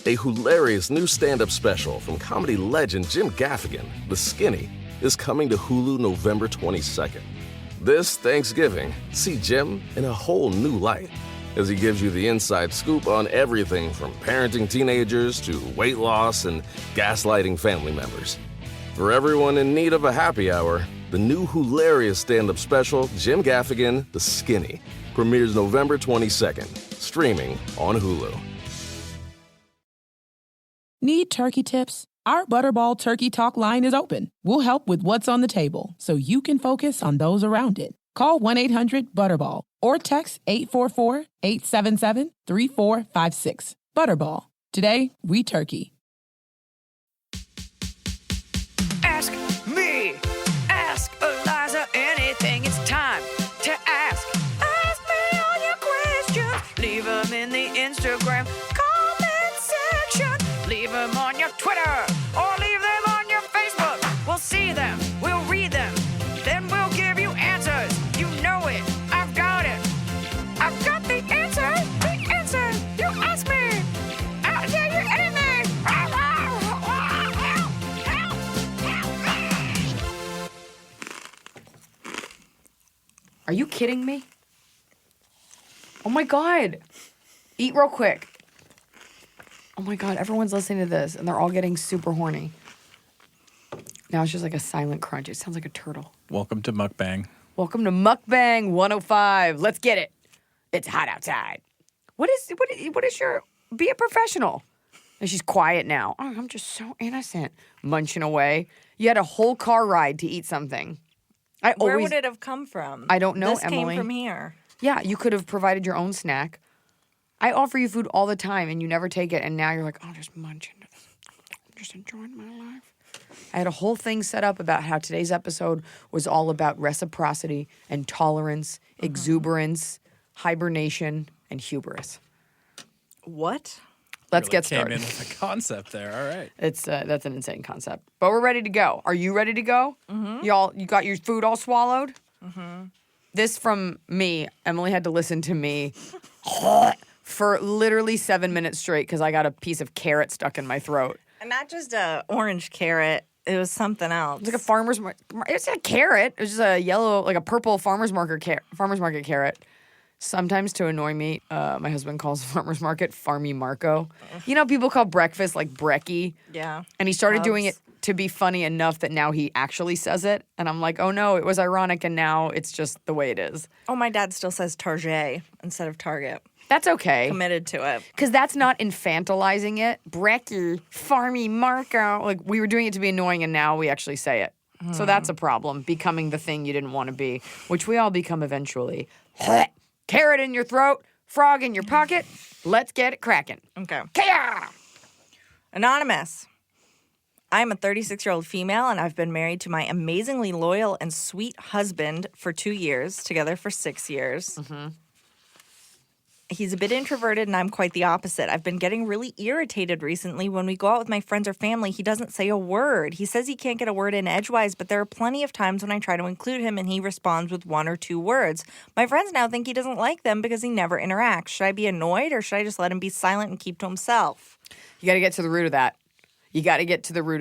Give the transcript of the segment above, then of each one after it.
A hilarious new stand-up special from comedy legend Jim Gaffigan, The Skinny, is coming to Hulu November 22nd. This Thanksgiving, see Jim in a whole new light as he gives you the inside scoop on everything from parenting teenagers to weight loss and gaslighting family members. For everyone in need of a happy hour, the new hilarious stand-up special, Jim Gaffigan, The Skinny, premieres November 22nd, streaming on Hulu. Need turkey tips? Our Butterball Turkey Talk line is open. We'll help with what's on the table so you can focus on those around it. Call 1-800-BUTTERBALL or text 844-877-3456. Butterball. Today, we turkey. Ask me. Ask Iliza anything. It's time to ask. Ask me all your questions. Leave them in the Instagram comment section. Leave them on your Twitter or leave them on your Facebook. We'll see them. We'll read them. Then we'll give you answers. You know it. I've got it. I've got the answer. The answer. You ask me. I'll tell you anything. Are you kidding me? Oh my God. Eat real quick. Oh my God, everyone's listening to this and they're all getting super horny. Now it's just like a silent crunch. It sounds like a turtle. Welcome to Mukbang. Welcome to Mukbang 105. Let's get it. It's hot outside. What is your, be a professional. And she's quiet now. Oh, I'm just so innocent. Munching away. You had a whole car ride to eat something. Where would it have come from? I don't know, this Emily. This came from here. Yeah, you could have provided your own snack. I offer you food all the time, and you never take it, and now you're like, I'll just munch into this. I'm just enjoying my life. I had a whole thing set up about how today's episode was all about reciprocity and tolerance, exuberance, hibernation, and hubris. What? Let's Really get started. Came in with a concept there. All right. That's an insane concept. But we're ready to go. Are you ready to go? Mm-hmm. You got your food all swallowed? Mm-hmm. This from me. Emily had to listen to me for literally 7 minutes straight because I got a piece of carrot stuck in my throat. And not just a orange carrot. It was something else. It's like a farmer's market. It's a carrot. It was just a yellow, like a purple farmer's market carrot. Sometimes to annoy me, my husband calls farmer's market Farmy Marco. You know, people call breakfast like brekkie. Yeah. And he started doing it to be funny enough that now he actually says it. And I'm like, oh no, it was ironic and now it's just the way it is. Oh, my dad still says Target instead of Target. That's okay. Committed to it. Because that's not infantilizing it. Brekkie, Farmy Marco. Like, we were doing it to be annoying and now we actually say it. So that's a problem, becoming the thing you didn't want to be, which we all become eventually. Carrot in your throat, frog in your pocket. Let's get it cracking. Okay. Kaya! Anonymous. I'm a 36-year-old female, and I've been married to my amazingly loyal and sweet husband for 2 years, together for 6 years. Mm-hmm. He's a bit introverted, and I'm quite the opposite. I've been getting really irritated recently. When we go out with my friends or family, he doesn't say a word. He says he can't get a word in edgewise, but there are plenty of times when I try to include him, and he responds with 1 or 2 words. My friends now think he doesn't like them because he never interacts. Should I be annoyed, or should I just let him be silent and keep to himself? You got to get to the root of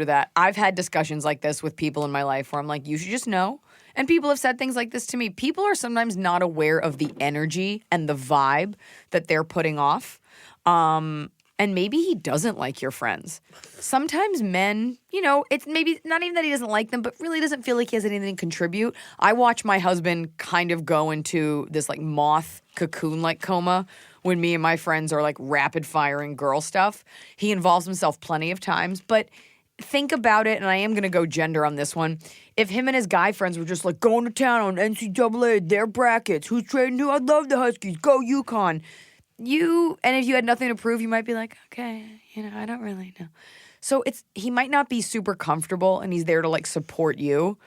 that. I've had discussions like this with people in my life where I'm like, you should just know. And people have said things like this to me. People are sometimes not aware of the energy and the vibe that they're putting off. And maybe he doesn't like your friends. Sometimes men, you know, it's maybe not even that he doesn't like them, but really doesn't feel like he has anything to contribute. I watch my husband kind of go into this like moth cocoon-like coma when me and my friends are like rapid firing girl stuff. He involves himself plenty of times, but think about it, and I am going to go gender on this one. If him and his guy friends were just like going to town on NCAA, their brackets, who's trading who, I love the Huskies, go UConn. And if you had nothing to prove, you might be like, okay, you know, I don't really know. So he might not be super comfortable and he's there to like support you.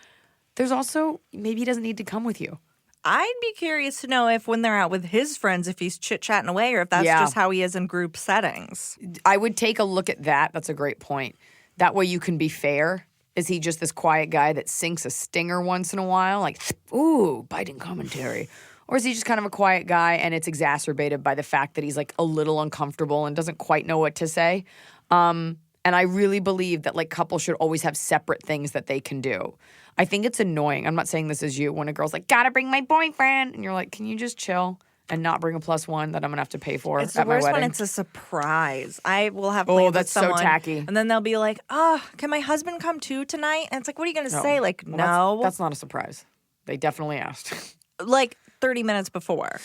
There's also, maybe he doesn't need to come with you. I'd be curious to know if when they're out with his friends, if he's chit-chatting away or if that's just how he is in group settings. I would take a look at that. That's a great point. That way you can be fair. Is he just this quiet guy that sinks a stinger once in a while? Like, ooh, biting commentary. Or is he just kind of a quiet guy and it's exacerbated by the fact that he's like a little uncomfortable and doesn't quite know what to say? And I really believe that like couples should always have separate things that they can do. I think it's annoying. I'm not saying this is you when a girl's like, gotta bring my boyfriend. And you're like, can you just chill and not bring a +1 that I'm gonna have to pay for It's at the my worst wedding? when it's a surprise. I will have plans that's with so someone, tacky. and then they'll be like, "Oh, can my husband come too tonight?" And it's like, "What are you gonna say?" Like, Well, no, That's not a surprise. They definitely asked. like 30 minutes before.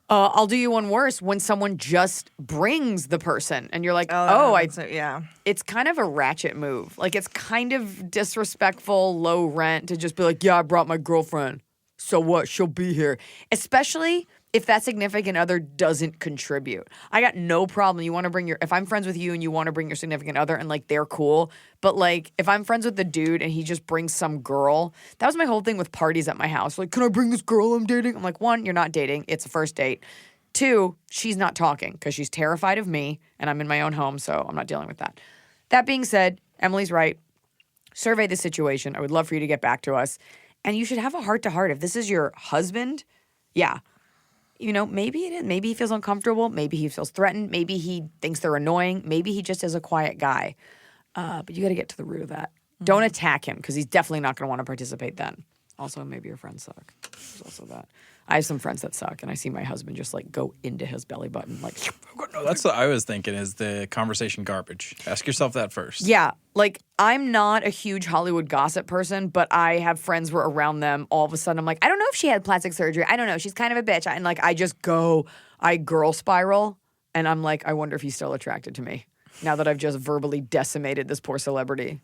I'll do you one worse when someone just brings the person and you're like, yeah. It's kind of a ratchet move. Like it's kind of disrespectful, low rent to just be like, yeah, I brought my girlfriend. So what? She'll be here. Especially if that significant other doesn't contribute. I got no problem. You want to bring if I'm friends with you and you want to bring your significant other and like they're cool, but like if I'm friends with the dude and he just brings some girl, that was my whole thing with parties at my house. Like, can I bring this girl I'm dating? I'm like, 1, you're not dating. It's a first date. 2, she's not talking because she's terrified of me and I'm in my own home, so I'm not dealing with that. That being said, Emily's right. Survey the situation. I would love for you to get back to us. And you should have a heart-to-heart. If this is your husband, yeah. You know, maybe it is. Maybe he feels uncomfortable. Maybe he feels threatened. Maybe he thinks they're annoying. Maybe he just is a quiet guy. But you got to get to the root of that. Don't attack him because he's definitely not going to want to participate then. Also, maybe your friends suck. There's also that. I have some friends that suck, and I see my husband just like go into his belly button like. That's what I was thinking is the conversation garbage. Ask yourself that first. Yeah, like I'm not a huge Hollywood gossip person, but I have friends where around them all of a sudden I'm like, I don't know if she had plastic surgery. I don't know. She's kind of a bitch. And like I just go, I girl spiral, and I'm like, I wonder if he's still attracted to me now that I've just verbally decimated this poor celebrity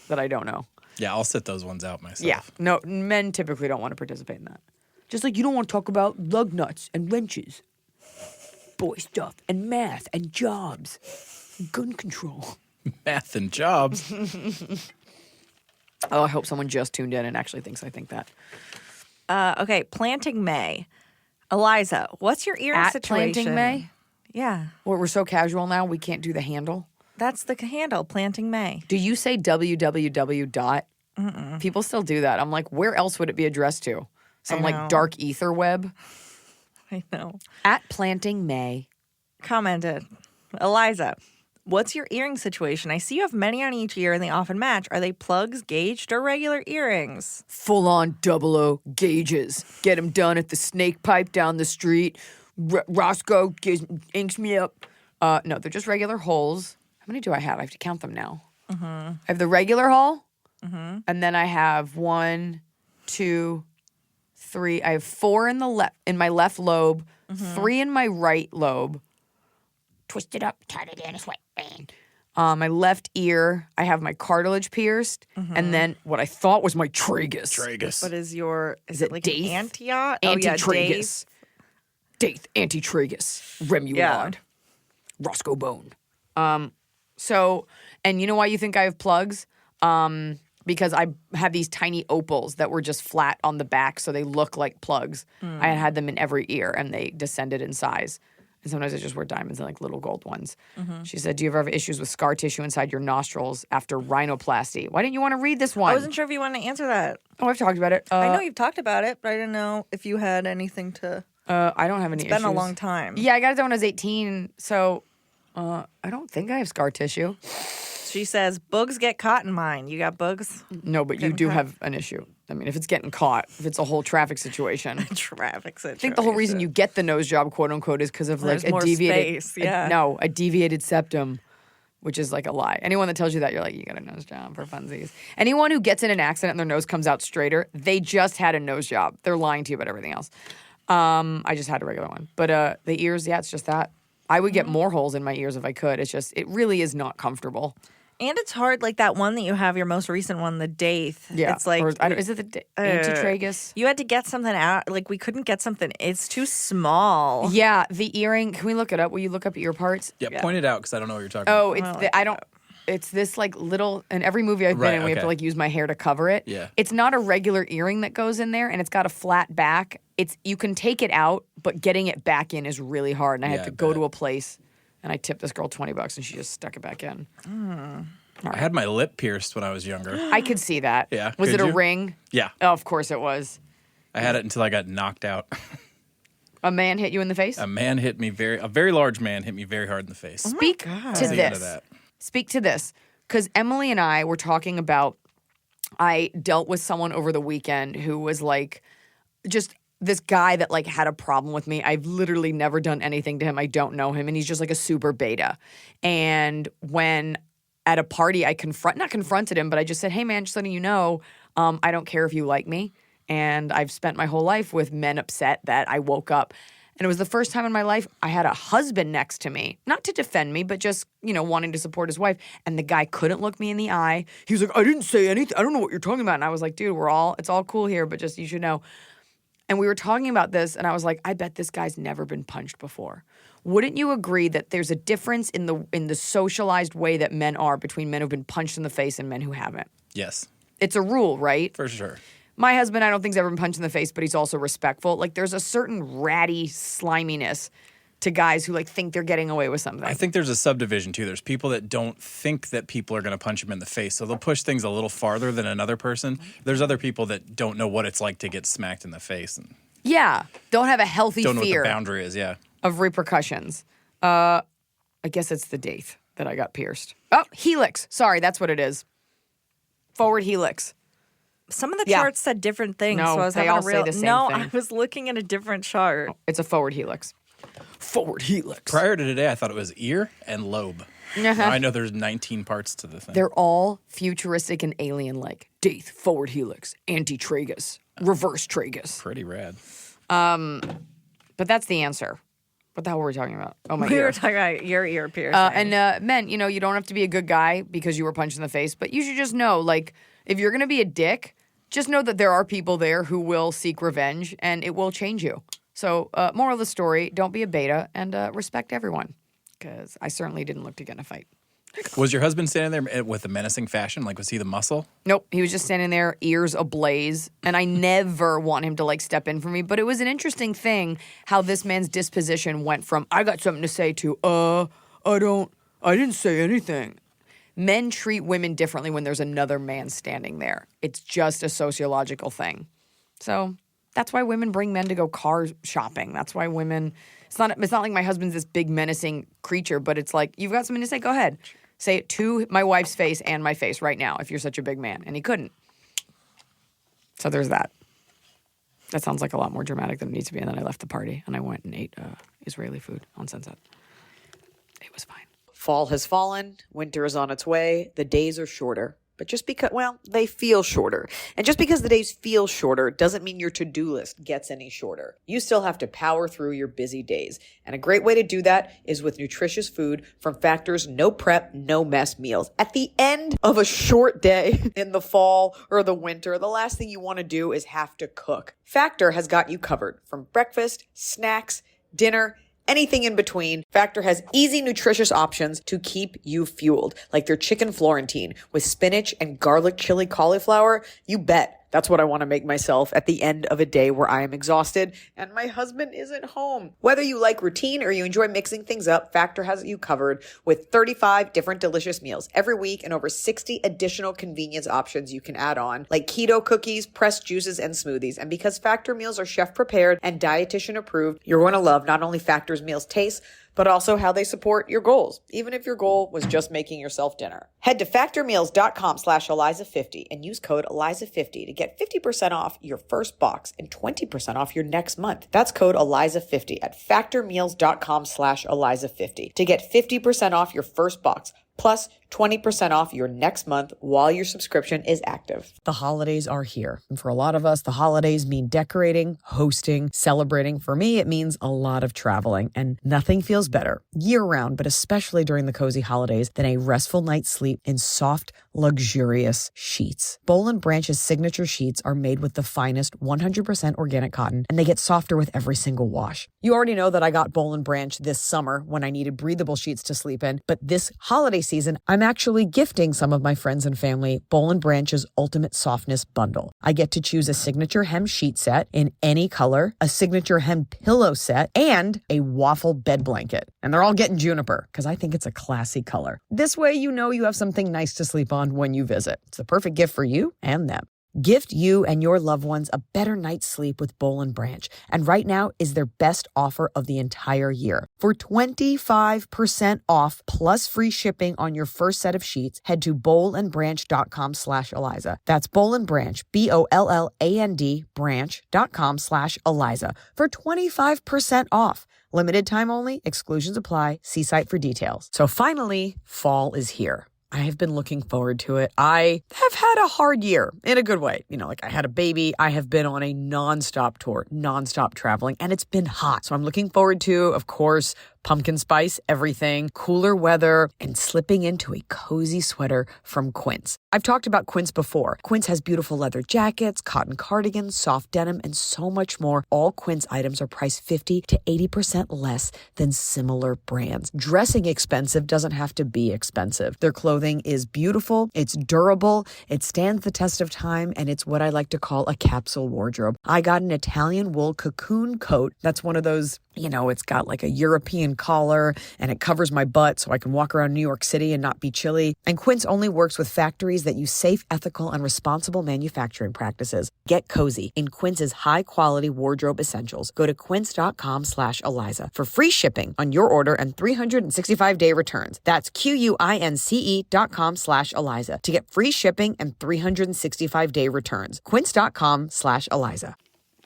that I don't know. Yeah, I'll sit those ones out myself. Yeah, no, men typically don't want to participate in that. Just like you don't want to talk about lug nuts and wrenches, boy stuff, and math and jobs, and gun control. Math and jobs. Oh, I hope someone just tuned in and actually thinks I think that. Okay, planting May. Eliza, what's your earring At situation? Planting May? Yeah, We're so casual now, we can't do the handle. that's the handle, planting May. Do you say www dot? People still do that. I'm like, where else would it be addressed to? Some I like know. dark ether web? I know. At Planting May. Commented, Eliza, what's your earring situation? I see you have many on each ear and they often match. Are they plugs, gauged, or regular earrings? Full on 00 gauges. Get them done at the snake pipe down the street. Roscoe inks me up. No, they're just regular holes. How many do I have? I have to count them now. I have the regular hole, and then I have 1, 2, 3. I have 4 in my left lobe, 3 in my right lobe. Twist it up, tie it in a sweatband. My left ear, I have my cartilage pierced, and then what I thought was my tragus. Tragus. What is your, is it it like Daith? an antiot? Antitragus. Daith, antitragus, Remuade, Yeah. Roscoe Bone. So, and you know why you think I have plugs? Because I have these tiny opals that were just flat on the back, so they look like plugs. I had them in every ear, and they descended in size. And sometimes I just wear diamonds and like little gold ones. She said, do you ever have issues with scar tissue inside your nostrils after rhinoplasty? Why didn't you want to read this one? I wasn't sure if you wanted to answer that. Oh, I've talked about it. I know you've talked about it, but I didn't know if you had anything to. I don't have any issues. It's been a long time. Yeah, I got it done when I was 18, so I don't think I have scar tissue. She says, bugs get caught in mine. You got bugs? No, but you do have an issue. I mean, if it's getting caught, if it's a whole traffic situation. Traffic situation. I think the whole reason you get the nose job, quote unquote, is because of like There's a more deviated space, yeah. a deviated septum, which is like a lie. Anyone that tells you that, you're like, you got a nose job for funsies. Anyone who gets in an accident and their nose comes out straighter, they just had a nose job. They're lying to you about everything else. I just had a regular one. But the ears, yeah, it's just that. I would get more holes in my ears if I could. It's just, it really is not comfortable. And it's hard, like that one that you have, your most recent one, the Daith. Yeah. It's like, is it the antitragus? you had to get something out. Like, we couldn't get something. It's too small. Yeah, the earring. Can we look it up? Will you look up ear parts? Yeah, point it out because I don't know what you're talking about. Oh, it's I don't. It's this like little. In every movie I've been in, we have to like use my hair to cover it. Yeah. It's not a regular earring that goes in there, and it's got a flat back. You can take it out, but getting it back in is really hard. And I had to go to a place, and I tipped this girl $20, and she just stuck it back in. I had my lip pierced when I was younger. I could see that. Yeah. Was it Could a you? ring? Yeah. Oh, of course it was. I had it until I got knocked out. A man hit you in the face? A very large man hit me very hard in the face. Speak to That's the end of this. that. Speak to this. Because Emily and I were talking about, I dealt with someone over the weekend who was like, just this guy that like had a problem with me. I've literally never done anything to him. I don't know him. And he's just like a super beta. And when at a party, I not confronted him, but I just said, hey man, just letting you know, I don't care if you like me. And I've spent my whole life with men upset that I woke up. And it was the first time in my life I had a husband next to me, not to defend me, but just, wanting to support his wife. And the guy couldn't look me in the eye. He was like, I didn't say anything. I don't know what you're talking about. And I was like, dude, it's all cool here, but just you should know. And we were talking about this, and I was like, I bet this guy's never been punched before. Wouldn't you agree that there's a difference in the socialized way that men are between men who've been punched in the face and men who haven't? Yes. It's a rule, right? For sure. My husband, I don't think, has ever been punched in the face, but he's also respectful. Like, there's a certain ratty sliminess to guys who, like, think they're getting away with something. I think there's a subdivision, too. There's people that don't think that people are going to punch them in the face, so they'll push things a little farther than another person. There's other people that don't know what it's like to get smacked in the face. And yeah. Don't have a healthy don't know fear what the boundary is, yeah. of repercussions. I guess it's the date that I got pierced. Oh, Helix. Sorry, that's what it is. Forward Helix. Some of the charts said different things. No, so I was they having all say the same No, thing. I was looking at a different chart. It's a forward Helix. Forward Helix. Prior to today, I thought it was ear and lobe. Now I know there's 19 parts to the thing. They're all futuristic and alien-like. Date, forward Helix, anti-tragus, reverse tragus. Pretty rad. But that's the answer. What the hell were we talking about? Oh, my We ear. were talking about your ear piercing. And men, you don't have to be a good guy because you were punched in the face, but you should just know, like, if you're going to be a dick, just know that there are people there who will seek revenge, and it will change you. So, moral of the story, don't be a beta, and respect everyone, because I certainly didn't look to get in a fight. Was your husband standing there with a menacing fashion? Like, was he the muscle? Nope, he was just standing there, ears ablaze, and I never want him to, like, step in for me, but it was an interesting thing how this man's disposition went from, I got something to say, to, I didn't say anything. Men treat women differently when there's another man standing there. It's just a sociological thing. So that's why women bring men to go car shopping. That's why women, it's not like my husband's this big menacing creature, but it's like, you've got something to say, go ahead. Say it to my wife's face and my face right now if you're such a big man. And he couldn't. So there's that. That sounds like a lot more dramatic than it needs to be. And then I left the party and I went and ate Israeli food on Sunset. It was fine. Fall has fallen, winter is on its way, the days are shorter. But just because, they feel shorter. And just because the days feel shorter doesn't mean your to-do list gets any shorter. You still have to power through your busy days. And a great way to do that is with nutritious food from Factor's no prep, no mess meals. At the end of a short day in the fall or the winter, the last thing you want to do is have to cook. Factor has got you covered from breakfast, snacks, dinner, anything in between. Factor has easy, nutritious options to keep you fueled, like their chicken Florentine with spinach and garlic chili cauliflower. You bet. That's what I want to make myself at the end of a day where I am exhausted and my husband isn't home. Whether you like routine or you enjoy mixing things up, Factor has you covered with 35 different delicious meals every week and over 60 additional convenience options you can add on, like keto cookies, pressed juices, and smoothies. And because Factor meals are chef prepared and dietitian approved, you're going to love not only Factor's meals taste, but also how they support your goals, even if your goal was just making yourself dinner. Head to factormeals.com/Iliza50 and use code Iliza50 to get 50% off your first box and 20% off your next month. That's code Iliza50 at factormeals.com/Iliza50 to get 50% off your first box plus 20% off your next month while your subscription is active. The holidays are here. And for a lot of us, the holidays mean decorating, hosting, celebrating. For me, it means a lot of traveling. And nothing feels better year-round, but especially during the cozy holidays, than a restful night's sleep in soft, luxurious sheets. Boll & Branch's signature sheets are made with the finest 100% organic cotton, and they get softer with every single wash. You already know that I got Boll & Branch this summer when I needed breathable sheets to sleep in, but this holiday season, I'm actually gifting some of my friends and family Boll & Branch's Ultimate Softness Bundle. I get to choose a signature hem sheet set in any color, a signature hem pillow set, and a waffle bed blanket. And they're all getting juniper because I think it's a classy color. This way, you know you have something nice to sleep on when you visit. It's the perfect gift for you and them. Gift you and your loved ones a better night's sleep with Bowl and Branch. And right now is their best offer of the entire year. For 25% off plus free shipping on your first set of sheets, head to bowlandbranch.com/Eliza. That's Bowl and Branch, BOLLAND branch.com/Eliza for 25% off. Limited time only, exclusions apply. See site for details. So finally, fall is here. I have been looking forward to it. I have had a hard year in a good way. I had a baby. I have been on a nonstop tour, nonstop traveling, and it's been hot. So I'm looking forward to, of course, pumpkin spice, everything, cooler weather, and slipping into a cozy sweater from Quince. I've talked about Quince before. Quince has beautiful leather jackets, cotton cardigans, soft denim, and so much more. All Quince items are priced 50 to 80% less than similar brands. Dressing expensive doesn't have to be expensive. Their clothing is beautiful, it's durable, it stands the test of time, and it's what I like to call a capsule wardrobe. I got an Italian wool cocoon coat. That's one of those, it's got like a European collar and it covers my butt so I can walk around New York City and not be chilly. And Quince only works with factories that use safe, ethical, and responsible manufacturing practices. Get cozy in Quince's high-quality wardrobe essentials. Go to quince.com/Eliza for free shipping on your order and 365-day returns. That's QUINCE.com/Eliza to get free shipping and 365-day returns. Quince.com/Eliza.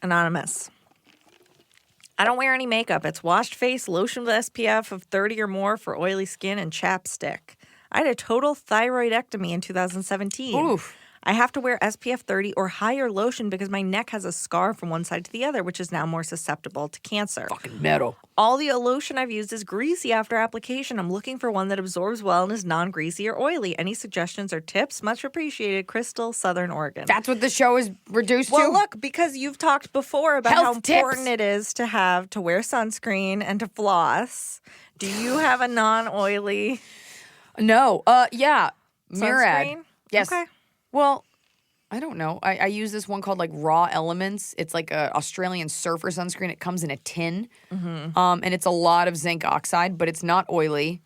Anonymous. I don't wear any makeup. It's washed face, lotion with SPF of 30 or more for oily skin, and chapstick. I had a total thyroidectomy in 2017. Oof. I have to wear SPF 30 or higher lotion because my neck has a scar from one side to the other, which is now more susceptible to cancer. Fucking metal. All the lotion I've used is greasy after application. I'm looking for one that absorbs well and is non-greasy or oily. Any suggestions or tips? Much appreciated. Crystal, Southern Oregon. That's what the show is reduced Well, to? look, because you've talked before about Health how important tips. it is to wear sunscreen and to floss. Do you have a non-oily No. Yeah. Murad. sunscreen? Yes. Okay. Well, I don't know. I use this one called like Raw Elements. It's like a Australian surfer sunscreen. It comes in a tin. And it's a lot of zinc oxide, but it's not oily.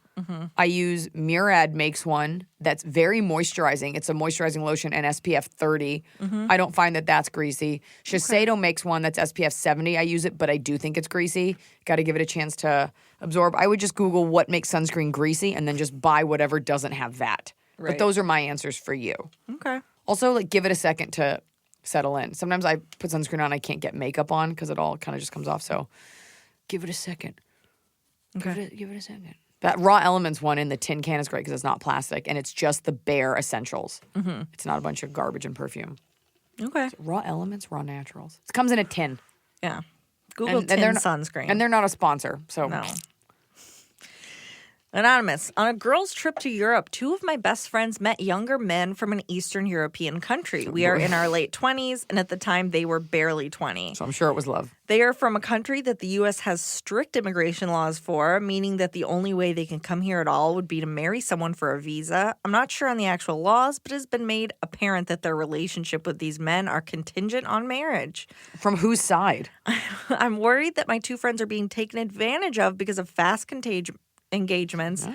I use Murad makes one that's very moisturizing. It's a moisturizing lotion and SPF 30. I don't find that that's greasy. Shiseido makes one that's SPF 70. I use it, but I do think it's greasy. Got to give it a chance to absorb. I would just Google what makes sunscreen greasy and then just buy whatever doesn't have that. Right. But those are my answers for you. Okay. Also, like, give it a second to settle in. Sometimes I put sunscreen on, I can't get makeup on because it all kind of just comes off. So give it a second. Okay. Give it a second. That Raw Elements one in the tin can is great because it's not plastic and it's just the bare essentials. It's not a bunch of garbage and perfume. Okay. Raw Elements, Raw Naturals. It comes in a tin. Yeah. Google And tin they're not- sunscreen. And they're not a sponsor. So No. Anonymous. On a girls' trip to Europe, two of my best friends met younger men from an Eastern European country. We are in our late 20s, and at the time, they were barely 20. I'm sure it was love. They are from a country that the U.S. has strict immigration laws for, meaning that the only way they can come here at all would be to marry someone for a visa. I'm not sure on the actual laws, but it has been made apparent that their relationship with these men are contingent on marriage. From whose side? I'm worried that my two friends are being taken advantage of because of fast engagements, a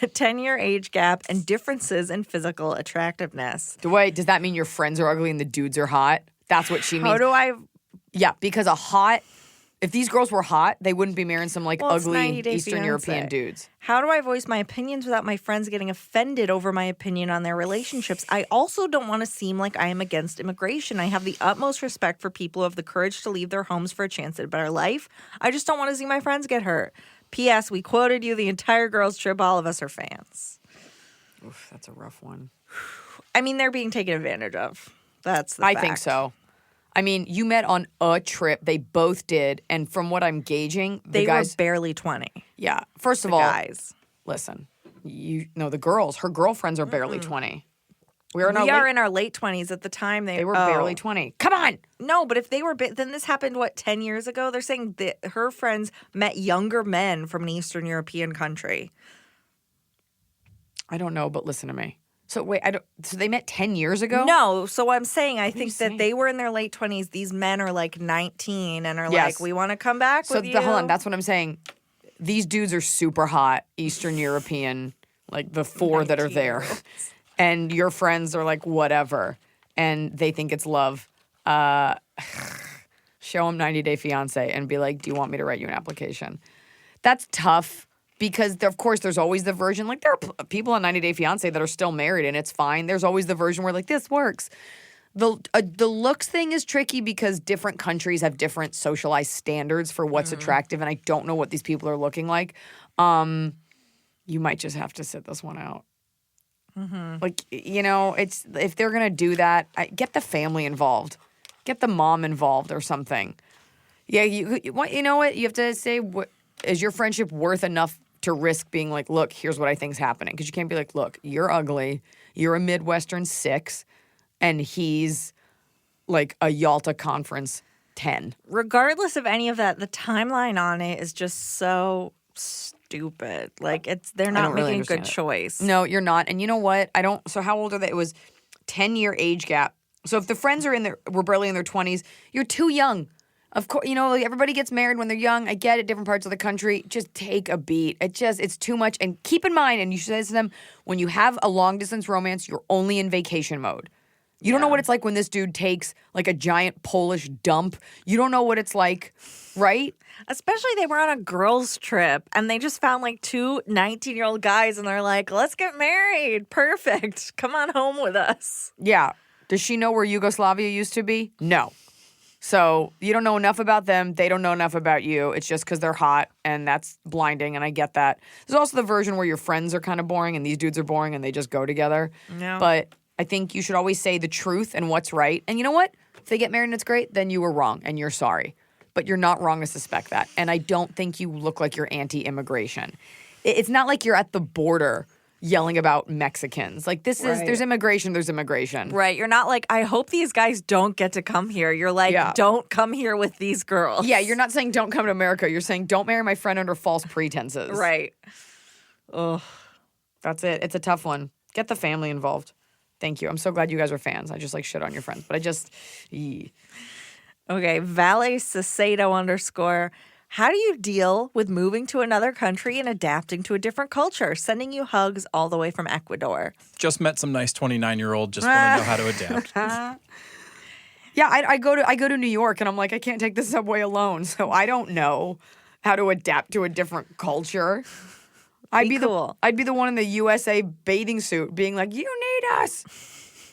10-year age gap, and differences in physical attractiveness. Wait, does that mean your friends are ugly and the dudes are hot? That's what she means. How do I... Yeah, because if these girls were hot, they wouldn't be marrying some Well, it's ugly 90 Day Eastern Fiancé. European dudes. How do I voice my opinions without my friends getting offended over my opinion on their relationships? I also don't want to seem like I am against immigration. I have the utmost respect for people who have the courage to leave their homes for a chance at a better life. I just don't want to see my friends get hurt. P.S. We quoted you the entire girls' trip. All of us are fans. Oof, that's a rough one. I mean, they're being taken advantage of. That's the I fact. think so. I mean, you met on a trip. They both did. And from what I'm gauging, They the guys. were barely 20. Yeah. First of The all, guys. listen. The girls. Her girlfriends are barely 20. We are in our late 20s. At the time, They were barely 20. Come on. No, but if they were, then this happened, 10 years ago? They're saying that her friends met younger men from an Eastern European country. I don't know, but listen to me. So wait, so they met 10 years ago? No, so I'm saying I think that saying? they were in their late 20s. These men are like 19 and are Yes. like, we want to come back So with you. hold on, that's what I'm saying. These dudes are super hot, Eastern European, like the four that are there. And your friends are like, whatever. and they think it's love, show them 90 Day Fiance and be like, do you want me to write you an application? That's tough because, of course, there's always the version, like there are people on 90 Day Fiance that are still married and it's fine. There's always the version where like, this works. The looks thing is tricky because different countries have different socialized standards for what's attractive, and I don't know what these people are looking like. You might just have to sit this one out. Like, it's if they're going to do that, get the family involved. Get the mom involved or something. Yeah, you know what? You have to say, is your friendship worth enough to risk being like, look, here's what I think's happening? Because you can't be like, look, you're ugly, you're a Midwestern 6, and he's like a Yalta Conference 10. Regardless of any of that, the timeline on it is just so stupid. Like they're not making a good choice. No, you're not. And you know what? So how old are they? It was 10-year age gap. So if the friends were barely in their 20s, you're too young. Of course, like everybody gets married when they're young. I get it, different parts of the country. Just take a beat. It's too much. And keep in mind, and you should say to them, when you have a long distance romance, you're only in vacation mode. You don't know what it's like when this dude takes like a giant Polish dump. You don't know what it's like, right? Especially they were on a girls' trip and they just found like two 19-year-old guys and they're like, let's get married. Perfect. Come on home with us. Yeah. Does she know where Yugoslavia used to be? No. So you don't know enough about them. They don't know enough about you. It's just because they're hot, and that's blinding, and I get that. There's also the version where your friends are kind of boring and these dudes are boring and they just go together. Yeah. But I think you should always say the truth and what's right. And you know what? If they get married and it's great, then you were wrong and you're sorry. But you're not wrong to suspect that. And I don't think you look like you're anti-immigration. It's not like you're at the border yelling about Mexicans. Like there's immigration, there's immigration. Right. You're not like, I hope these guys don't get to come here. You're like, don't come here with these girls. Yeah, you're not saying don't come to America. You're saying don't marry my friend under false pretenses. Right. Ugh. That's it. It's a tough one. Get the family involved. Thank you. I'm so glad you guys are fans. I just like shit on your friends. But Okay, Valet Cicedo _ how do you deal with moving to another country and adapting to a different culture? Sending you hugs all the way from Ecuador. Just met some nice 29-year-old. Just want to know how to adapt. Yeah, I go to New York and I'm like, I can't take the subway alone. So I don't know how to adapt to a different culture. I'd be the one in the USA bathing suit being like, you need us.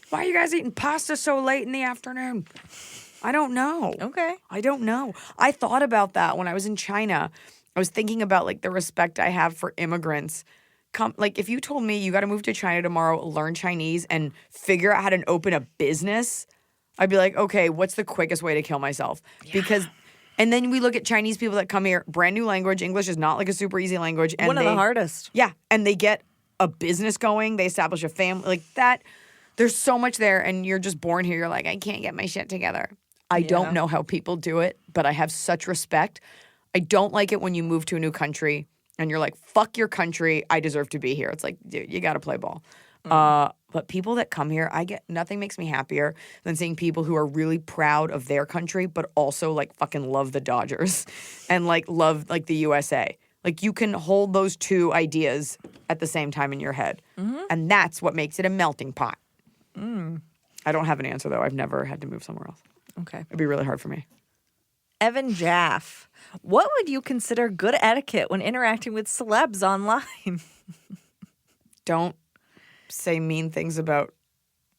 Why are you guys eating pasta so late in the afternoon? I don't know. Okay. I don't know. I thought about that when I was in China. I was thinking about like the respect I have for immigrants. Like if you told me you got to move to China tomorrow, learn Chinese, and figure out how to open a business, I'd be like, okay, what's the quickest way to kill myself? Yeah. And then we look at Chinese people that come here, brand new language. English is not like a super easy language. And one of the hardest. Yeah. And they get a business going. They establish a family. Like that. There's so much there. And you're just born here. You're like, I can't get my shit together. I don't know how people do it, but I have such respect. I don't like it when you move to a new country and you're like, fuck your country. I deserve to be here. It's like, dude, you got to play ball. But people that come here, nothing makes me happier than seeing people who are really proud of their country, but also like fucking love the Dodgers and like love like the USA. Like you can hold those two ideas at the same time in your head. Mm-hmm. And that's what makes it a melting pot. I don't have an answer though. I've never had to move somewhere else. Okay. It'd be really hard for me. Evan Jaff, what would you consider good etiquette when interacting with celebs online? Don't say mean things about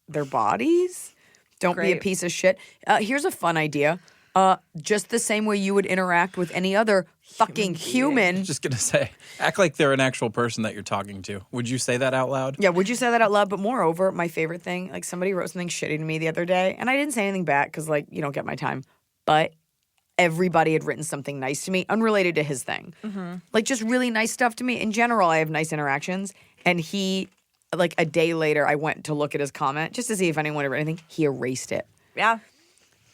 their bodies. Don't be a piece of shit. Here's a fun idea. Just the same way you would interact with any other fucking human. Just gonna say, act like they're an actual person that you're talking to. Would you say that out loud? Yeah, would you say that out loud? But moreover, my favorite thing, like somebody wrote something shitty to me the other day, and I didn't say anything back because like you don't get my time. But everybody had written something nice to me, unrelated to his thing. Mm-hmm. Like just really nice stuff to me. In general, I have nice interactions, and he, like a day later, I went to look at his comment just to see if anyone had written anything. He erased it. Yeah.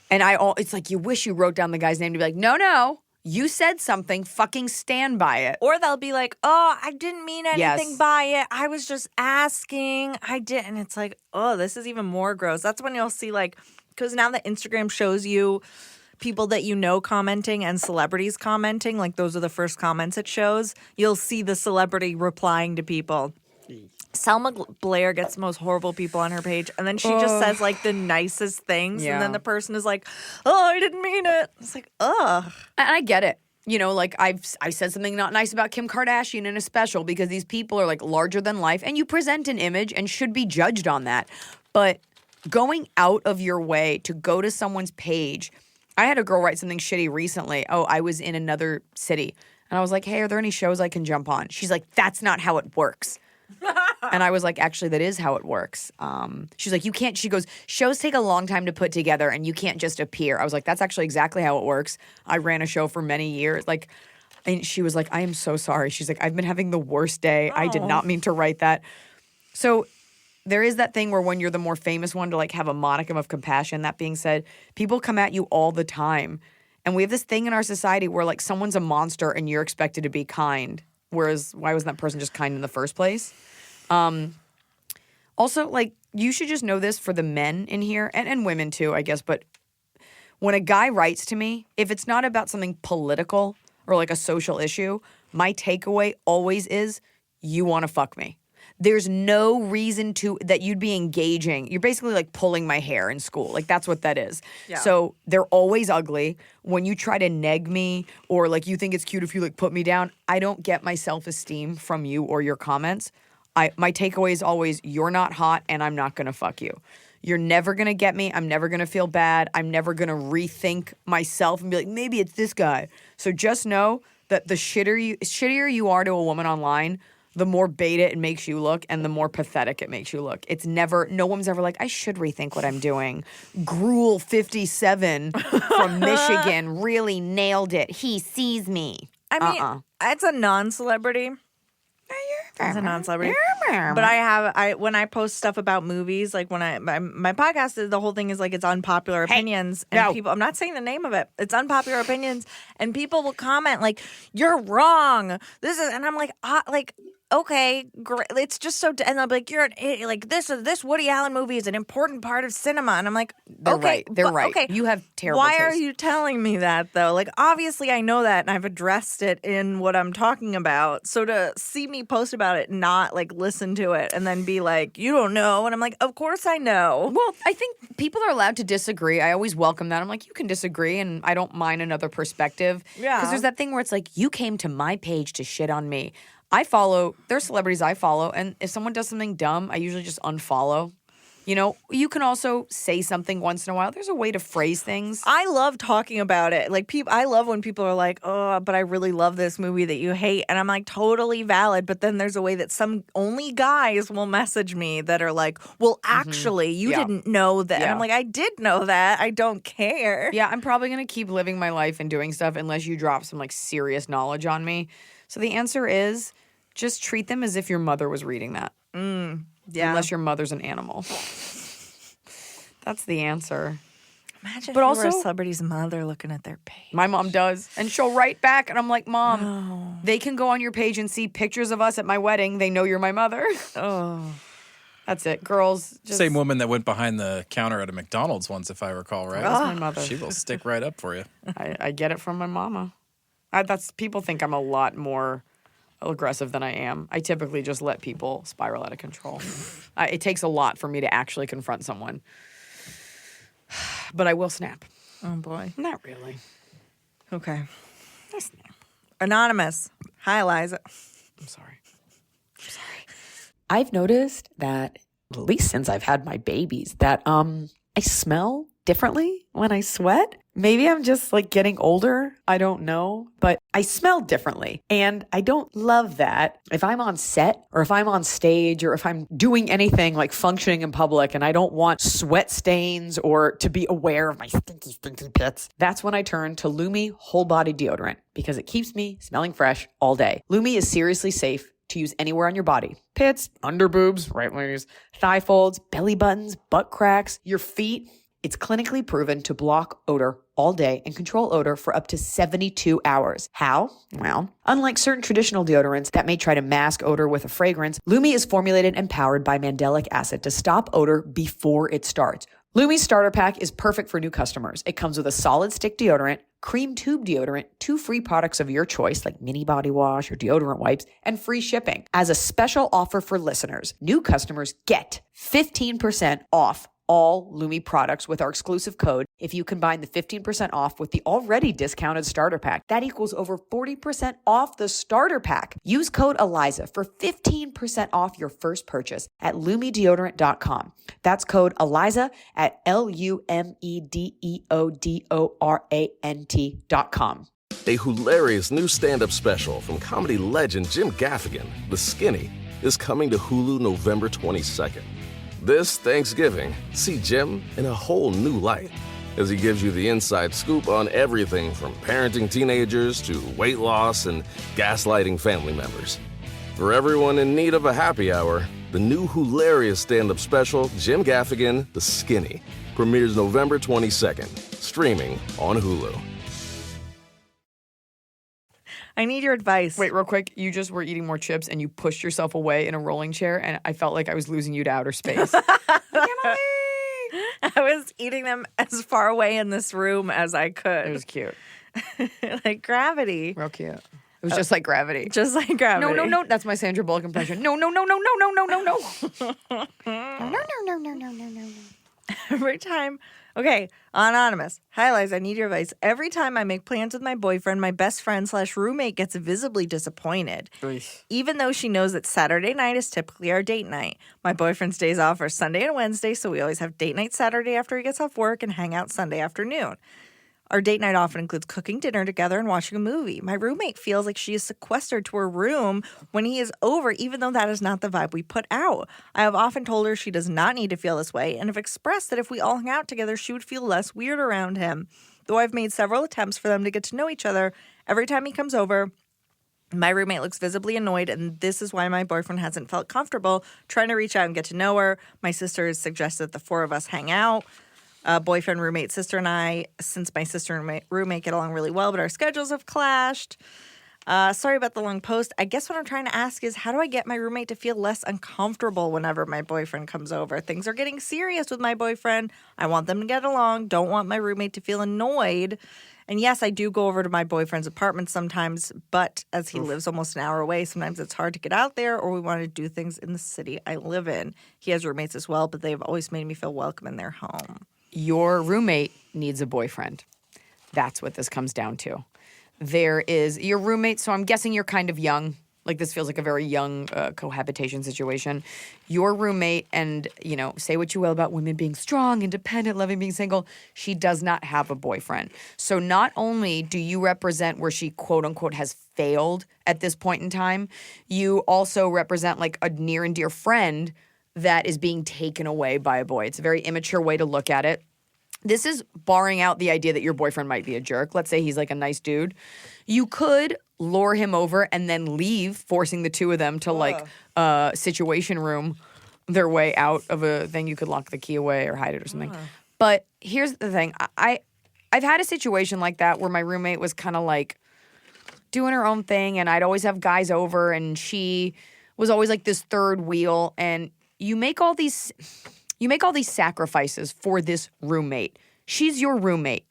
And it's like you wish you wrote down the guy's name to be like, no, you said something, fucking stand by it. Or they'll be like, oh, I didn't mean anything by it. I was just asking. I didn't. It's like, oh, this is even more gross. That's when you'll see like, because now that Instagram shows you people that you know commenting and celebrities commenting, like those are the first comments it shows. You'll see the celebrity replying to people. Selma Blair gets the most horrible people on her page, and then she just says like the nicest things, and then the person is like, "Oh, I didn't mean it." It's like, ugh. And I get it. You know, like I said something not nice about Kim Kardashian in a special because these people are like larger than life, and you present an image and should be judged on that. But going out of your way to go to someone's page, I had a girl write something shitty recently. Oh, I was in another city, and I was like, "Hey, are there any shows I can jump on?" She's like, "That's not how it works." And I was like, actually, that is how it works. She's like, you can't, she goes, shows take a long time to put together and you can't just appear. I was like, that's actually exactly how it works. I ran a show for many years. Like, and she was like, I am so sorry. She's like, I've been having the worst day. I did not mean to write that. So there is that thing where when you're the more famous one to like have a modicum of compassion. That being said, people come at you all the time. And we have this thing in our society where like someone's a monster and you're expected to be kind. Whereas why wasn't that person just kind in the first place? Also, like, you should just know this for the men in here, and women too, I guess, but when a guy writes to me, if it's not about something political or like a social issue, my takeaway always is, you want to fuck me. There's no reason that you'd be engaging. You're basically like pulling my hair in school. Like that's what that is. Yeah. So they're always ugly. When you try to neg me or like you think it's cute if you like put me down, I don't get my self-esteem from you or your comments. My takeaway is always, you're not hot and I'm not going to fuck you. You're never going to get me. I'm never going to feel bad. I'm never going to rethink myself and be like, maybe it's this guy. So just know that the shittier you are to a woman online, the more beta it makes you look and the more pathetic it makes you look. It's never, no one's ever like, I should rethink what I'm doing. Gruel 57 from Michigan really nailed it. He sees me. I mean, it's a non-celebrity. It's a non-celebrity. But when I post stuff about movies, like when my podcast, the whole thing is like it's unpopular opinions. And people, I'm not saying the name of it. It's unpopular opinions. And people will comment like, you're wrong. And I'm like, okay, great. It's just so, and they'll be like, you're an idiot. Like this Woody Allen movie is an important part of cinema. And I'm like, They're right. Okay. You have terrible Why taste. are you telling me that though? Like, obviously I know that and I've addressed it in what I'm talking about. So to see me post about it, not like listen to it and then be like, you don't know. And I'm like, of course I know. Well, I think people are allowed to disagree. I always welcome that. I'm like, you can disagree and I don't mind another perspective. Yeah. Because there's that thing where it's like, you came to my page to shit on me. There's celebrities I follow, and if someone does something dumb, I usually just unfollow. You know, you can also say something once in a while. There's a way to phrase things. I love talking about it. Like, I love when people are like, oh, but I really love this movie that you hate. And I'm like, totally valid. But then there's a way that only guys will message me that are like, well, actually, you didn't know that. Yeah. And I'm like, I did know that. I don't care. Yeah, I'm probably going to keep living my life and doing stuff unless you drop some, like, serious knowledge on me. So the answer is just treat them as if your mother was reading that. Yeah. Unless your mother's an animal. That's the answer. Imagine if you were a celebrity's mother looking at their page. My mom does. And she'll write back. And I'm like, Mom, they can go on your page and see pictures of us at my wedding. They know you're my mother. Oh. That's it. Girls. Same woman that went behind the counter at a McDonald's once, if I recall, right? That's my mother. She will stick right up for you. I get it from my mama. People think I'm a lot more aggressive than I am. I typically just let people spiral out of control. It takes a lot for me to actually confront someone. But I will snap. Oh, boy. Not really. Okay. I snap. Anonymous. Hi, Iliza. I'm sorry. I've noticed that, at least since I've had my babies, that I smell differently when I sweat. Maybe I'm just like getting older. I don't know, but I smell differently. And I don't love that. If I'm on set or if I'm on stage or if I'm doing anything like functioning in public and I don't want sweat stains or to be aware of my stinky, stinky pits, that's when I turn to Lumi Whole Body Deodorant because it keeps me smelling fresh all day. Lumi is seriously safe to use anywhere on your body. Pits, under boobs, right wingers, thigh folds, belly buttons, butt cracks, your feet. It's clinically proven to block odor all day and control odor for up to 72 hours. How? Well, unlike certain traditional deodorants that may try to mask odor with a fragrance, Lumi is formulated and powered by mandelic acid to stop odor before it starts. Lumi's starter pack is perfect for new customers. It comes with a solid stick deodorant, Cream tube deodorant, 2 free products of your choice like mini body wash or deodorant wipes, and free shipping. As a special offer for listeners, new customers get 15% off all Lumi products with our exclusive code if you combine the 15% off with the already discounted starter pack. That equals over 40% off the starter pack. Use code Iliza for 15% off your first purchase at LumiDeodorant.com. That's code Iliza at LumiDeodorant.com. A hilarious new stand-up special from comedy legend Jim Gaffigan, The Skinny, is coming to Hulu November 22nd. This Thanksgiving, see Jim in a whole new light as he gives you the inside scoop on everything from parenting teenagers to weight loss and gaslighting family members. For everyone in need of a happy hour, the new hilarious stand-up special, Jim Gaffigan, The Skinny, premieres November 22nd, streaming on Hulu. I need your advice. Wait, real quick. You just were eating more chips and you pushed yourself away in a rolling chair, and I felt like I was losing you to outer space. I was eating them as far away in this room as I could. It was cute. Like gravity. Real cute. It was just like gravity. Just like gravity. No. That's my Sandra Bullock impression. No. Every time. Okay, Anonymous. Hi, Liz. I need your advice. Every time I make plans with my boyfriend, my best friend / roommate gets visibly disappointed. Even though she knows that Saturday night is typically our date night. My boyfriend's days off are Sunday and Wednesday, so we always have date night Saturday after he gets off work and hang out Sunday afternoon. Our date night often includes cooking dinner together and watching a movie. My roommate feels like she is sequestered to her room when he is over, even though that is not the vibe we put out. I have often told her she does not need to feel this way and have expressed that if we all hung out together, she would feel less weird around him. Though I've made several attempts for them to get to know each other, every time he comes over, my roommate looks visibly annoyed, and this is why my boyfriend hasn't felt comfortable trying to reach out and get to know her. My sister has suggested the 4 of us hang out. Boyfriend, roommate, sister, and I, since my sister and my roommate get along really well, but our schedules have clashed. Sorry about the long post. I guess what I'm trying to ask is, how do I get my roommate to feel less uncomfortable whenever my boyfriend comes over? Things are getting serious with my boyfriend. I want them to get along. Don't want my roommate to feel annoyed. And yes, I do go over to my boyfriend's apartment sometimes, but as he lives almost an hour away, sometimes it's hard to get out there, or we want to do things in the city I live in. He has roommates as well, but they've always made me feel welcome in their home. Your roommate needs a boyfriend. That's what this comes down to. There is your roommate, so I'm guessing you're kind of young. Like, this feels like a very young cohabitation situation. Your roommate, and, say what you will about women being strong, independent, loving, being single, she does not have a boyfriend. So not only do you represent where she, quote unquote, has failed at this point in time, you also represent like a near and dear friend that is being taken away by a boy. It's a very immature way to look at it. This is barring out the idea that your boyfriend might be a jerk. Let's say he's like a nice dude. You could lure him over and then leave, forcing the 2 of them to like situation room their way out of a thing. You could lock the key away or hide it or something. But here's the thing. I've had a situation like that where my roommate was kind of like doing her own thing, and I'd always have guys over, and she was always like this third wheel, and you make all these sacrifices for this roommate. She's your roommate.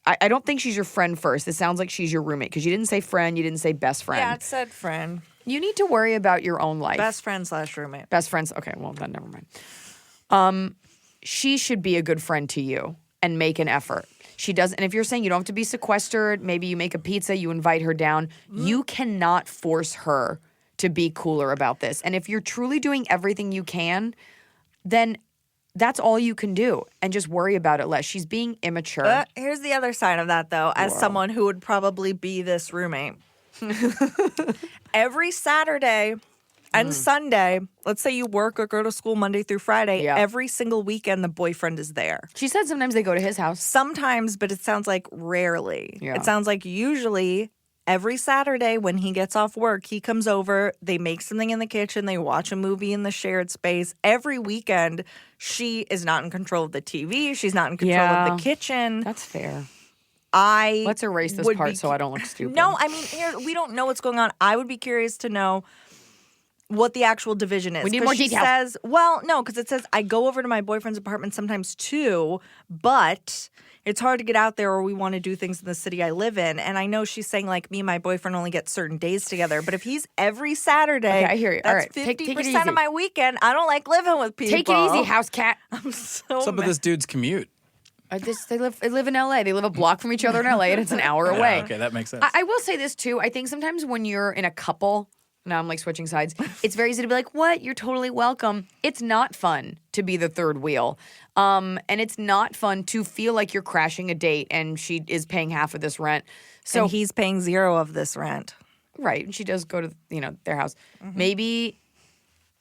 I don't think she's your friend first. It sounds like she's your roommate because you didn't say friend, you didn't say best friend. Yeah, it said friend. You need to worry about your own life. Best friend / roommate. Best friends. Okay, well, then never mind. She should be a good friend to you and make an effort. She doesn't. And if you're saying you don't have to be sequestered, maybe you make a pizza, you invite her down. You cannot force her to be cooler about this. And if you're truly doing everything you can, then that's all you can do, and just worry about it less. She's being immature. Here's the other side of that, though, as someone who would probably be this roommate. Every Saturday and Sunday, let's say you work or go to school Monday through Friday, every single weekend the boyfriend is there. She said sometimes they go to his house. Sometimes, but it sounds like rarely. Yeah. It sounds like usually every Saturday when he gets off work, he comes over, they make something in the kitchen, they watch a movie in the shared space. Every weekend, she is not in control of the TV. She's not in control of the kitchen. That's fair. Let's erase this part so I don't look stupid. No, I mean, we don't know what's going on. I would be curious to know what the actual division is. We need 'Cause more she details. says, well, no, because it says, I go over to my boyfriend's apartment sometimes too, but it's hard to get out there or we want to do things in the city I live in. And I know she's saying, like, me and my boyfriend only get certain days together. But if he's every Saturday, Okay, I hear you. All that's right, take it 50% easy. of my weekend. I don't like living with people. Take it easy, house cat. I'm so What's up with mad. this dude's commute? They live in LA. They live a block from each other in LA, and it's an hour away. Okay, that makes sense. I will say this too. I think sometimes when you're in a couple, now I'm like switching sides, it's very easy to be like, what? You're totally welcome. It's not fun to be the third wheel. And it's not fun to feel like you're crashing a date and she is paying half of this rent. So And he's paying zero of this rent. right, and she does go to, their house. Maybe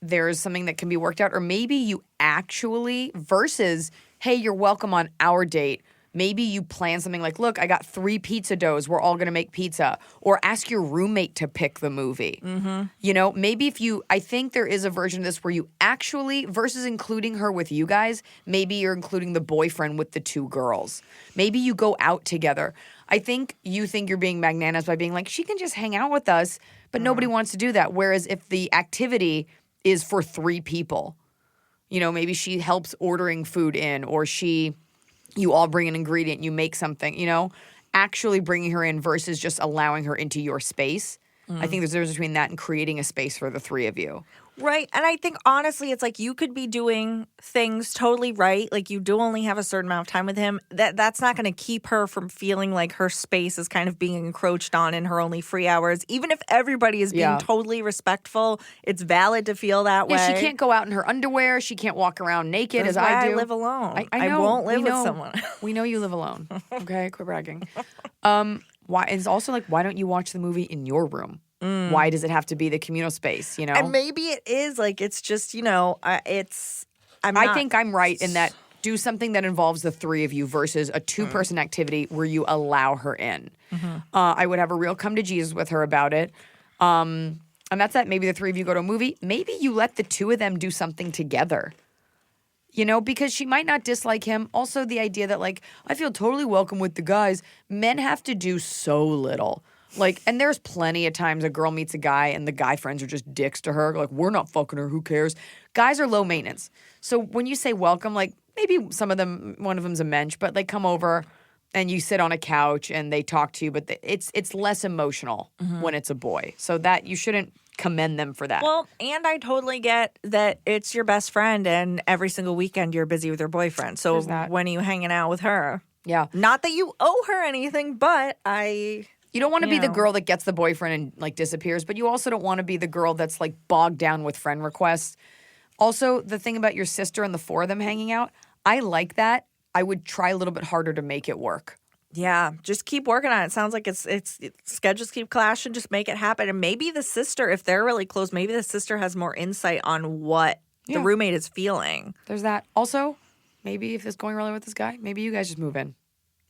there's something that can be worked out, or maybe you actually, versus, hey, you're welcome on our date. Maybe you plan something like, look, I got 3 pizza doughs. We're all going to make pizza. Or ask your roommate to pick the movie. Maybe I think there is a version of this where you actually, versus including her with you guys, maybe you're including the boyfriend with the 2 girls. Maybe you go out together. I think you think you're being magnanimous by being like, she can just hang out with us, but nobody wants to do that. Whereas if the activity is for 3 people, maybe she helps ordering food in, or you all bring an ingredient, you make something, actually bringing her in versus just allowing her into your space. I think there's a difference between that and creating a space for the 3 of you. Right. And I think, honestly, it's like you could be doing things totally right. Like, you do only have a certain amount of time with him. That's not going to keep her from feeling like her space is kind of being encroached on in her only free hours. Even if everybody is being totally respectful, it's valid to feel that way. Yeah, she can't go out in her underwear. She can't walk around naked That's as why I do. I live alone. I know. won't live We with know. someone. We know you live alone. Okay, quit bragging. Why? It's also like, why don't you watch the movie in your room? Why does it have to be the communal space? And maybe it is like, it's just, I think I'm right in that. Do something that involves the 3 of you versus a 2-person activity where you allow her in. I would have a real come to Jesus with her about it. And that's that. Maybe the 3 of you go to a movie. Maybe you let the 2 of them do something together. Because she might not dislike him. Also, the idea that, like, I feel totally welcome with the guys. Men have to do so little. Like, and there's plenty of times a girl meets a guy and the guy friends are just dicks to her. Like, we're not fucking her. Who cares? Guys are low maintenance. So when you say welcome, like, maybe one of them's a mensch, but they come over and you sit on a couch and they talk to you. But it's less emotional when it's a boy. So that you shouldn't commend them for that. Well, and I totally get that it's your best friend and every single weekend you're busy with your boyfriend. So when are you hanging out with her? Yeah. Not that you owe her anything, but You don't want to be the girl that gets the boyfriend and, like, disappears, but you also don't want to be the girl that's, like, bogged down with friend requests. Also, the thing about your sister and the 4 of them hanging out, I like that. I would try a little bit harder to make it work. Yeah, just keep working on it. It sounds like it's schedules keep clashing. Just make it happen. And maybe the sister, if they're really close, maybe the sister has more insight on what the roommate is feeling. There's that. Also, maybe if it's going really with this guy, maybe you guys just move in.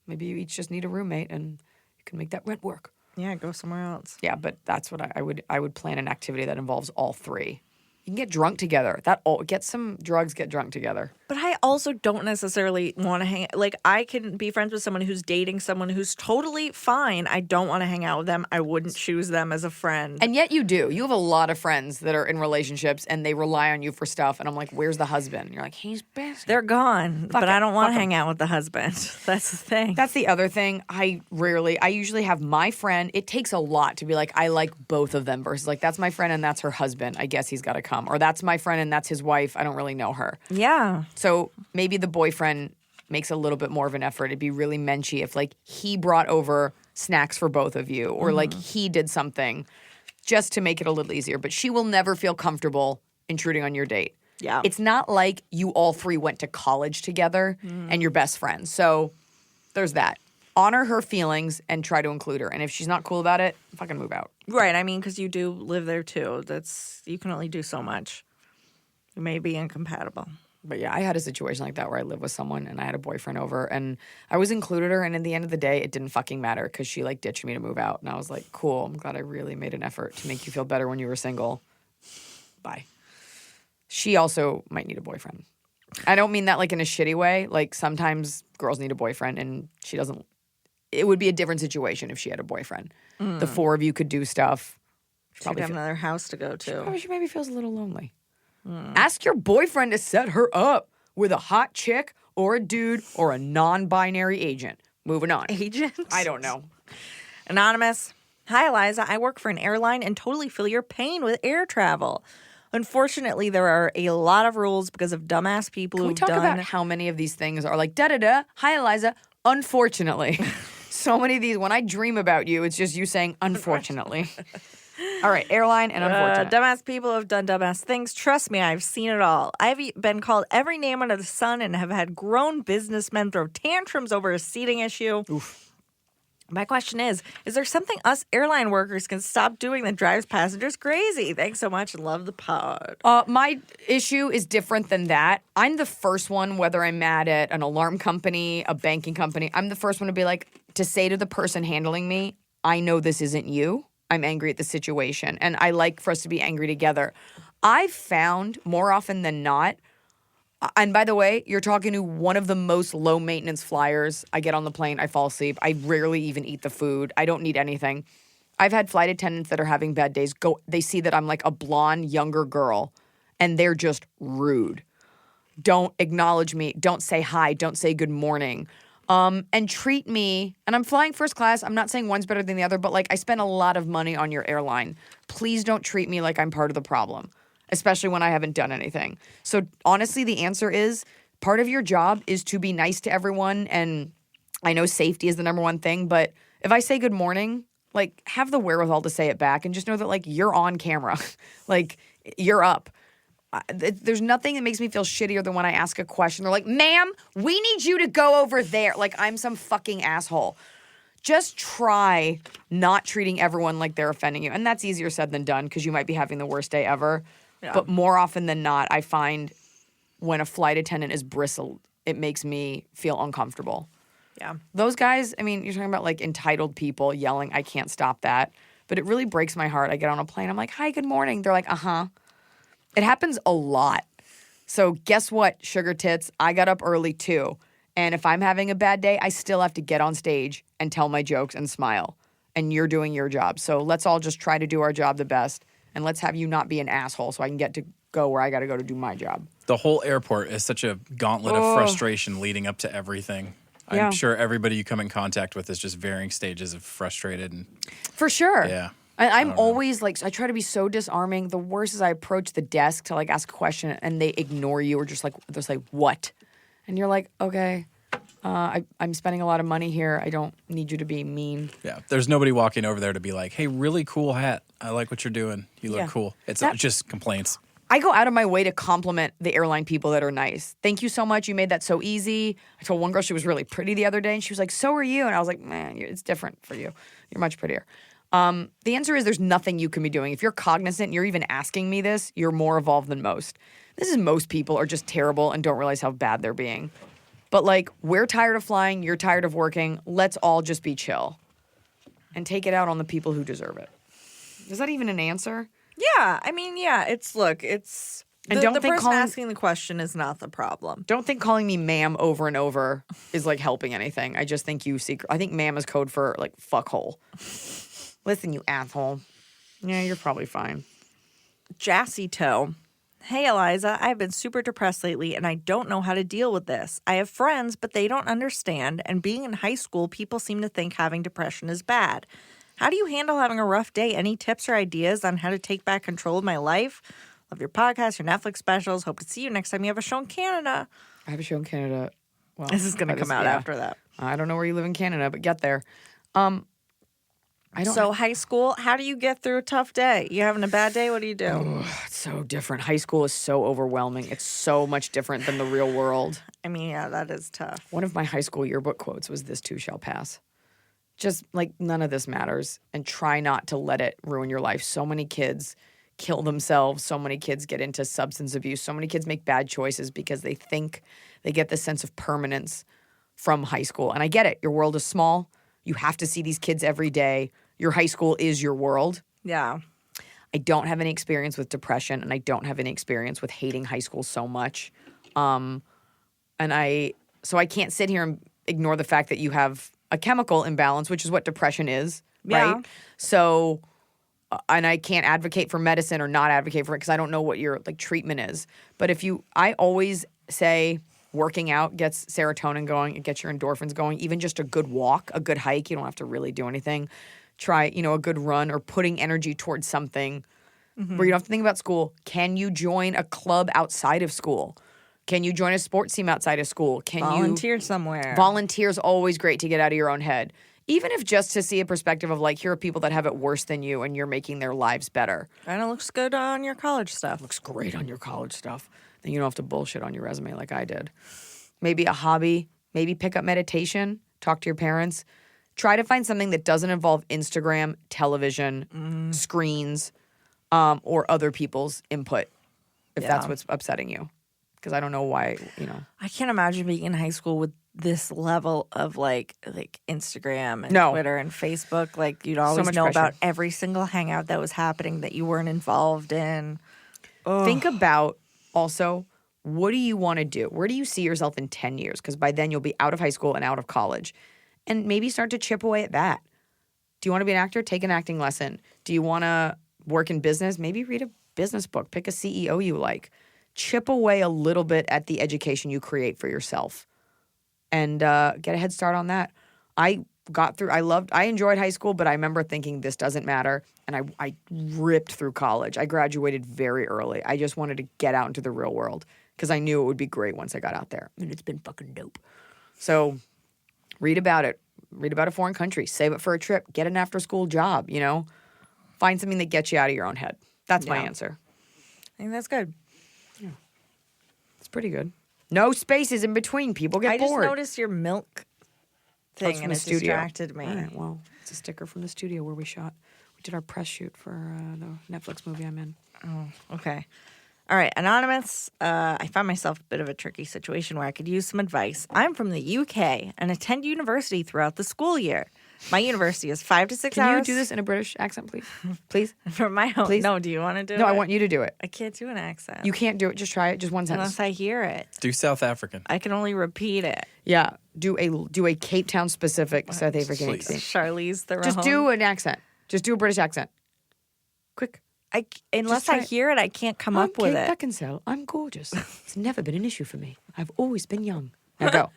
Maybe you each just need a roommate and you can make that rent work. Yeah, go somewhere else. Yeah, but that's what I would plan an activity that involves all 3. You can get drunk together. Get some drugs, get drunk together. But I also don't necessarily want to hang. Like, I can be friends with someone who's dating someone who's totally fine. I don't want to hang out with them. I wouldn't choose them as a friend. And yet you do. You have a lot of friends that are in relationships and they rely on you for stuff. And I'm like, where's the husband? And you're like, he's busy. They're gone. But I don't want to hang out with the husband. That's the thing. That's the other thing. I usually have my friend. It takes a lot to be like, I like both of them versus like, that's my friend and that's her husband. I guess he's got to come. Or that's my friend and that's his wife. I don't really know her. Yeah. So maybe the boyfriend makes a little bit more of an effort. It'd be really menschy if like he brought over snacks for both of you or like he did something just to make it a little easier. But she will never feel comfortable intruding on your date. Yeah. It's not like you all 3 went to college together and you're best friends. So there's that. Honor her feelings and try to include her. And if she's not cool about it, fucking move out. Right. I mean, because you do live there too. You can only do so much. You may be incompatible. But yeah, I had a situation like that where I lived with someone and I had a boyfriend over and I was included her. And at the end of the day, it didn't fucking matter because she like ditched me to move out. And I was like, cool. I'm glad I really made an effort to make you feel better when you were single. Bye. She also might need a boyfriend. I don't mean that like in a shitty way. Like sometimes girls need a boyfriend and she doesn't. It would be a different situation if she had a boyfriend. The 4 of you could do stuff. Probably have another house to go to. She maybe feels a little lonely. Ask your boyfriend to set her up with a hot chick or a dude or a non-binary agent. Moving on. Agent? I don't know. Anonymous. Hi, Iliza. I work for an airline and totally feel your pain with air travel. Unfortunately, there are a lot of rules because of dumbass people Can we who've talk done... about how many of these things are like, da-da-da, hi, Iliza, unfortunately. So many of these, when I dream about you, it's just you saying, unfortunately. All right, airline and unfortunate. Dumbass people who have done dumbass things. Trust me, I've seen it all. I've been called every name under the sun and have had grown businessmen throw tantrums over a seating issue. Oof. My question is there something us airline workers can stop doing that drives passengers crazy? Thanks so much and love the pod. My issue is different than that. I'm the first one, whether I'm mad at an alarm company, a banking company, I'm the first one to be like, to say to the person handling me, I know this isn't you. I'm angry at the situation. And I like for us to be angry together. I've found more often than not, and by the way, you're talking to one of the most low maintenance flyers. I get on the plane, I fall asleep. I rarely even eat the food. I don't need anything. I've had flight attendants that are having bad days. They see that I'm like a blonde, younger girl, and they're just rude. Don't acknowledge me. Don't say hi. Don't say good morning. And treat me, and I'm flying first class. I'm not saying one's better than the other, but like I spend a lot of money on your airline. Please don't treat me like I'm part of the problem, especially when I haven't done anything. So honestly, the answer is part of your job is to be nice to everyone. And I know safety is the number one thing, but if I say good morning, like have the wherewithal to say it back and just know that like you're on camera, like you're up. There's nothing that makes me feel shittier than when I ask a question. They're like, ma'am, we need you to go over there. Like I'm some fucking asshole. Just try not treating everyone like they're offending you. And that's easier said than done because you might be having the worst day ever. Yeah. But more often than not, I find when a flight attendant is bristled, it makes me feel uncomfortable. Yeah. Those guys, I mean, you're talking about like entitled people yelling, I can't stop that. But it really breaks my heart. I get on a plane, I'm like, hi, good morning. They're like, uh-huh. It happens a lot. So guess what, sugar tits? I got up early too. And if I'm having a bad day, I still have to get on stage and tell my jokes and smile. And you're doing your job. So let's all just try to do our job the best. And let's have you not be an asshole so I can get to go where I got to go to do my job. The whole airport is such a gauntlet of frustration leading up to everything. I'm sure everybody you come in contact with is just varying stages of frustrated. And for sure. Yeah. I'm always like, I try to be so disarming. The worst is I approach the desk to like ask a question and they ignore you or just like, what? And you're like, okay, I'm spending a lot of money here. I don't need you to be mean. Yeah. There's nobody walking over there to be like, hey, really cool hat. I like what you're doing. You look cool. It's just complaints. I go out of my way to compliment the airline people that are nice. Thank you so much. You made that so easy. I told one girl she was really pretty the other day and she was like, so are you? And I was like, man, it's different for you. You're much prettier. The answer is there's nothing you can be doing. If you're cognizant and you're even asking me this, you're more evolved than most. This is most people are just terrible and don't realize how bad they're being. But like, we're tired of flying, you're tired of working. Let's all just be chill and take it out on the people who deserve it. Is that even an answer? Yeah. I mean, yeah, and don't the think person asking the question is not the problem. Don't think calling me ma'am over and over is like helping anything. I just think I think ma'am is code for like fuckhole. Listen, you asshole. Yeah, you're probably fine. Jassy Toe. Hey, Iliza, I've been super depressed lately and I don't know how to deal with this. I have friends, but they don't understand. And being in high school, people seem to think having depression is bad. How do you handle having a rough day? Any tips or ideas on how to take back control of my life? Love your podcast, your Netflix specials. Hope to see you next time you have a show in Canada. I have a show in Canada. Well, this is going to come out after that. I don't know where you live in Canada, but get there. So high school, how do you get through a tough day? You having a bad day? What do you do? Oh, it's so different. High school is so overwhelming. It's so much different than the real world. I mean, yeah, that is tough. One of my high school yearbook quotes was, "This too shall pass." Just like none of this matters, and try not to let it ruin your life. So many kids kill themselves. So many kids get into substance abuse. So many kids make bad choices because they think they get this sense of permanence from high school. And I get it. Your world is small. You have to see these kids every day. Your high school is your world. Yeah. I don't have any experience with depression, and I don't have any experience with hating high school so much. So I can't sit here and ignore the fact that you have a chemical imbalance, which is what depression is, right? Yeah. So and I can't advocate for medicine or not advocate for it because I don't know what your like treatment is. But I always say working out gets serotonin going, it gets your endorphins going. Even just a good walk, a good hike, you don't have to really do anything. Try, a good run or putting energy towards something where you don't have to think about school. Can you join a club outside of school? Can you join a sports team outside of school? Can Volunteer somewhere. Volunteer is always great to get out of your own head. Even if just to see a perspective of like, here are people that have it worse than you and you're making their lives better. And it looks good on your college stuff. Looks great on your college stuff. Then you don't have to bullshit on your resume like I did. Maybe a hobby, maybe pick up meditation, talk to your parents. Try to find something that doesn't involve Instagram, television, screens, or other people's input if that's what's upsetting you. Because I don't know why, I can't imagine being in high school with this level of like Instagram and Twitter and Facebook. Like you'd always know about every single hangout that was happening that you weren't involved in. Ugh. Think about also, what do you want to do? Where do you see yourself in 10 years? Because by then you'll be out of high school and out of college. And maybe start to chip away at that. Do you want to be an actor? Take an acting lesson. Do you want to work in business? Maybe read a business book. Pick a CEO you like. Chip away a little bit at the education you create for yourself. And get a head start on that. I enjoyed high school, but I remember thinking this doesn't matter. And I ripped through college. I graduated very early. I just wanted to get out into the real world because I knew it would be great once I got out there. And it's been fucking dope. So read about it. Read about a foreign country. Save it for a trip. Get an after-school job, Find something that gets you out of your own head. That's my answer. I think that's good. Yeah. It's pretty good. No spaces in between. People get bored. I just noticed your milk thing and it distracted me. All right, well, it's a sticker from the studio where we shot. We did our press shoot for the Netflix movie I'm in. Oh, okay. All right, Anonymous, I found myself a bit of a tricky situation where I could use some advice. I'm from the UK and attend university throughout the school year. My university is 5 to 6 hours. Can you do this in a British accent, please? Please? From my home. Please? No, do you want to do it? No, I want you to do it. I can't do an accent. You can't do it. Just try it. Just one sentence. Unless I hear it. Do South African. I can only repeat it. Yeah. Do a Cape Town specific South African Please. accent. Charlize Theron. Just do an accent. Just do a British accent. Quick. Unless I hear it, I can't come up with Kate it. Beckinsale. I'm gorgeous. It's never been an issue for me. I've always been young. Now go.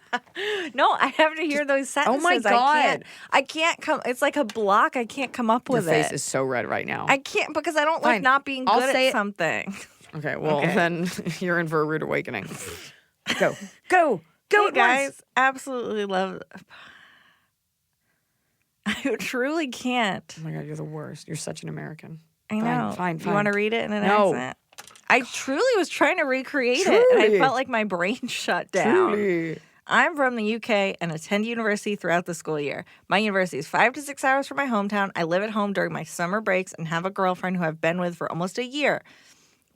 No, I have to hear those sentences. Oh my God. I can't come. It's like a block. I can't come up Your with face it. is so red right now. I can't because I don't like Fine. not being I'll good say at it. something. Okay, well, then you're in for a rude awakening. Go. Hey guys, absolutely love. I truly can't. Oh my God, you're the worst. You're such an American. I know. Fine. You want to read it in an No. accent? I truly was trying to recreate it, and I felt like my brain shut down. Truly. I'm from the UK and attend university throughout the school year. My university is 5 to 6 hours from my hometown. I live at home during my summer breaks and have a girlfriend who I've been with for almost a year.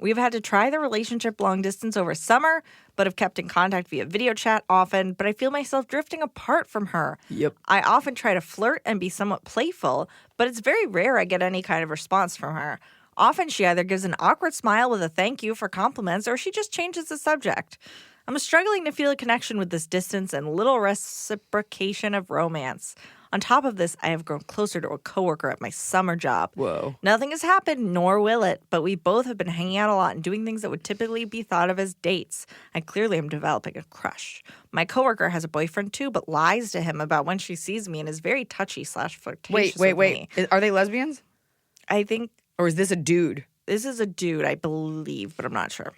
We've had to try the relationship long distance over summer, but have kept in contact via video chat often, but I feel myself drifting apart from her. Yep. I often try to flirt and be somewhat playful, but it's very rare I get any kind of response from her. Often she either gives an awkward smile with a thank you for compliments or she just changes the subject. I'm struggling to feel a connection with this distance and little reciprocation of romance. On top of this, I have grown closer to a coworker at my summer job. Whoa. Nothing has happened, nor will it, but we both have been hanging out a lot and doing things that would typically be thought of as dates. I clearly am developing a crush. My coworker has a boyfriend too, but lies to him about when she sees me and is very touchy / flirtatious with me. Are they lesbians? I think Or is this a dude? this is a dude, I believe, but I'm not sure.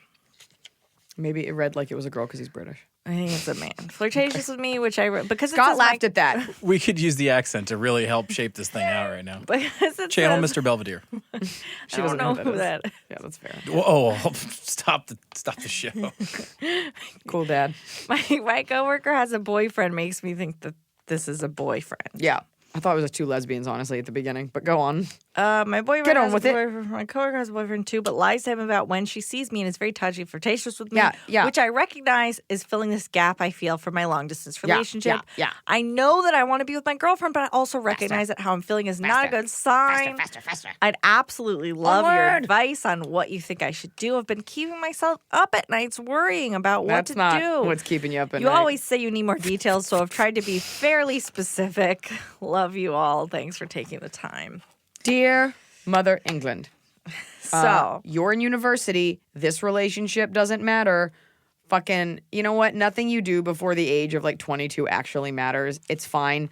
Maybe it read like it was a girl because he's British. I think it's a man. Flirtatious with me, which I wrote because Scott laughed at that. We could use the accent to really help shape this thing out right now. Because it Channel says, Mr. Belvedere. She I don't doesn't know who who that that. is. Yeah, that's fair. Whoa, stop the show. Cool, Dad. My coworker has a boyfriend. Makes me think that this is a boyfriend. Yeah. I thought it was two lesbians, honestly, at the beginning. But go on. My boyfriend Get on has with a it. boyfriend. My coworker has a boyfriend too, but lies to him about when she sees me and is very touchy, flirtatious with me. Yeah. Which I recognize is filling this gap I feel for my long distance relationship. yeah. I know that I want to be with my girlfriend, but I also recognize that how I'm feeling is not a good sign. Faster. I'd absolutely love your Onward. advice on what you think I should do. I've been keeping myself up at nights worrying about what That's to not do. what's keeping you up at You night. always say you need more details, so I've tried to be fairly specific. Love you all. Thanks for taking the time. Dear Mother England. So You're in university. This relationship doesn't matter. Fucking, you know what? Nothing you do before the age of like 22 actually matters. It's fine.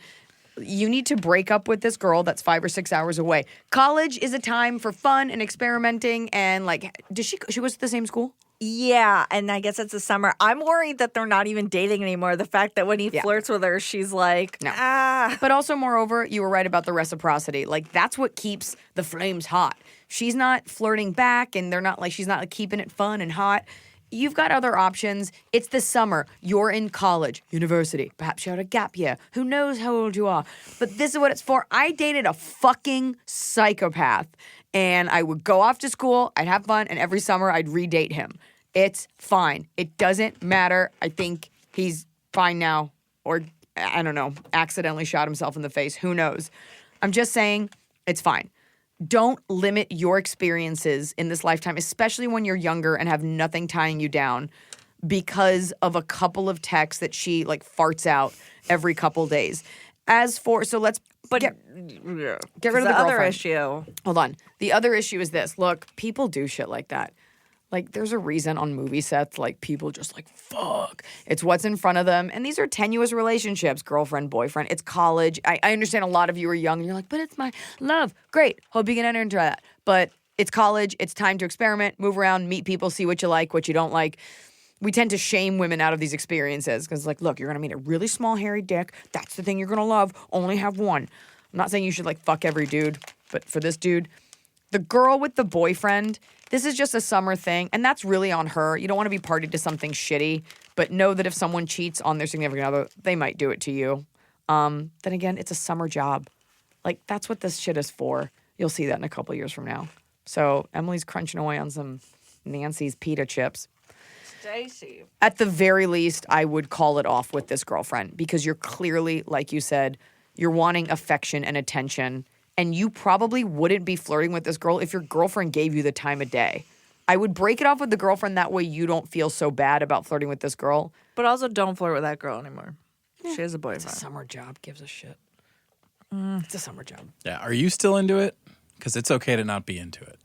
You need to break up with this girl that's 5 or 6 hours away. College is a time for fun and experimenting. And like, she goes to the same school? yeah, and I guess it's the summer. I'm worried that they're not even dating anymore. The fact that when he flirts with her, she's like, No. ah. But also, moreover, you were right about the reciprocity. Like, that's what keeps the flames hot. She's not flirting back, and they're not like, she's not like keeping it fun and hot. You've got other options. It's the summer. You're in college, university. Perhaps you had a gap year. Who knows how old you are? But this is what it's for. I dated a fucking psychopath, and I would go off to school, I'd have fun, and every summer I'd redate him. It's fine. It doesn't matter. I think he's fine now, or I don't know, accidentally shot himself in the face. Who knows? I'm just saying it's fine. Don't limit your experiences in this lifetime, especially when you're younger and have nothing tying you down because of a couple of texts that she like farts out every couple days. As for, so let's get rid of the other girlfriend. issue. Hold on. The other issue is this. Look, people do shit like that. Like, there's a reason on movie sets, like, people just like, fuck. It's what's in front of them. And these are tenuous relationships, girlfriend, boyfriend. It's college. I understand a lot of you are young and you're like, but it's my love. Great. Hope you can enter into that. But it's college. It's time to experiment, move around, meet people, see what you like, what you don't like. We tend to shame women out of these experiences because, like, look, you're going to meet a really small, hairy dick. That's the thing you're going to love. Only have one. I'm not saying you should, like, fuck every dude. But for this dude, the girl with the boyfriend, this is just a summer thing, and that's really on her. You don't want to be party to something shitty, but know that if someone cheats on their significant other, they might do it to you. Then again, it's a summer job. Like, that's what this shit is for. You'll see that in a couple years from now. So Emily's crunching away on some Nancy's pita chips. Stacy. At the very least, I would call it off with this girlfriend because you're clearly, like you said, you're wanting affection and attention. And you probably wouldn't be flirting with this girl if your girlfriend gave you the time of day. I would break it off with the girlfriend. That way you don't feel so bad about flirting with this girl. But also don't flirt with that girl anymore. She has a boyfriend. It's a summer job. Gives a shit. It's a summer job. Yeah. Are you still into it? Because it's okay to not be into it.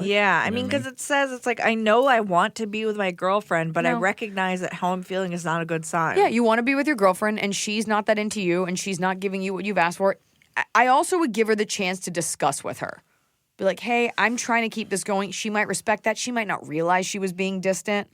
Yeah, I mean, because it says, it's like, I know I want to be with my girlfriend, but I No. recognize that how I'm feeling is not a good sign. Yeah, you want to be with your girlfriend and she's not that into you and she's not giving you what you've asked for. I also would give her the chance to discuss with her. Be like, hey, I'm trying to keep this going. She might respect that. She might not realize she was being distant,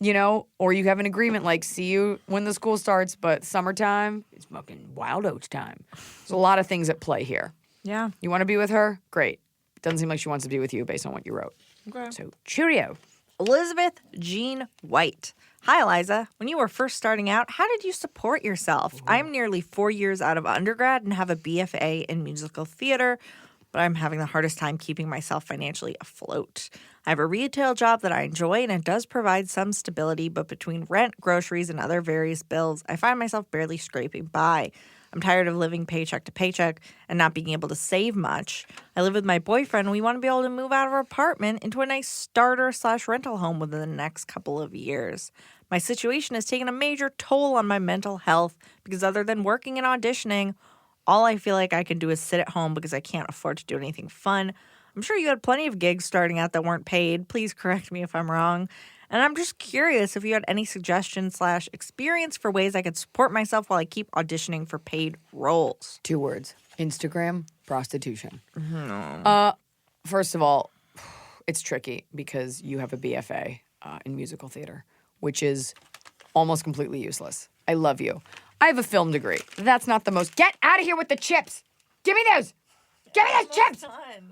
you know? Or you have an agreement like, see you when the school starts, but summertime, it's fucking wild oats time. There's a lot of things at play here. Yeah. You want to be with her? Great. Doesn't seem like she wants to be with you based on what you wrote. Okay. So, cheerio. Elizabeth Jean White. Hi, Iliza. When you were first starting out, how did you support yourself? I'm nearly 4 years out of undergrad and have a BFA in musical theater, but I'm having the hardest time keeping myself financially afloat. I have a retail job that I enjoy, and it does provide some stability, but between rent, groceries, and other various bills, I find myself barely scraping by. I'm tired of living paycheck to paycheck and not being able to save much. I live with my boyfriend, and we want to be able to move out of our apartment into a nice starter/rental home within the next couple of years. My situation has taken a major toll on my mental health because other than working and auditioning, all I feel like I can do is sit at home because I can't afford to do anything fun. I'm sure you had plenty of gigs starting out that weren't paid. Please correct me if I'm wrong. And I'm just curious if you had any suggestions/experience for ways I could support myself while I keep auditioning for paid roles. 2 words. Instagram, prostitution. First of all, it's tricky because you have a BFA in musical theater, which is almost completely useless. I love you. I have a film degree. That's not the most... Get out of here with the chips! Give me those! Give me those chips!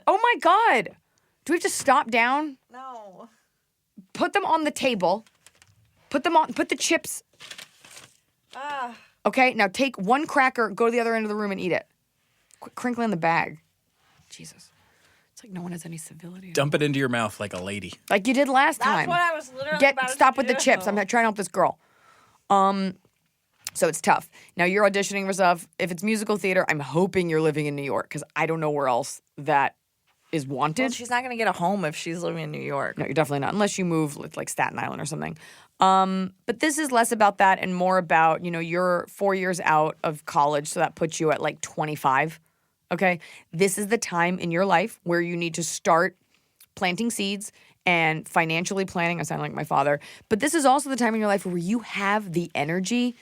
Oh my God! Do we have to stop down? No. Put them on the table. Put the chips. Okay, now take one cracker, go to the other end of the room and eat it. Quit crinkling the bag. Jesus. It's like no one has any civility. Dump it into your mouth like a lady. Like you did last time. That's what I was literally about to Stop with the do. chips. I'm trying to help this girl. So it's tough. Now you're auditioning for stuff. If it's musical theater, I'm hoping you're living in New York because I don't know where else that is wanted. Well, she's not going to get a home if she's living in New York. No, you're definitely not, unless you move like Staten Island or something. But this is less about that and more about, you're 4 years out of college, so that puts you at like 25. Okay? This is the time in your life where you need to start planting seeds and financially planning. I sound like my father. But this is also the time in your life where you have the energy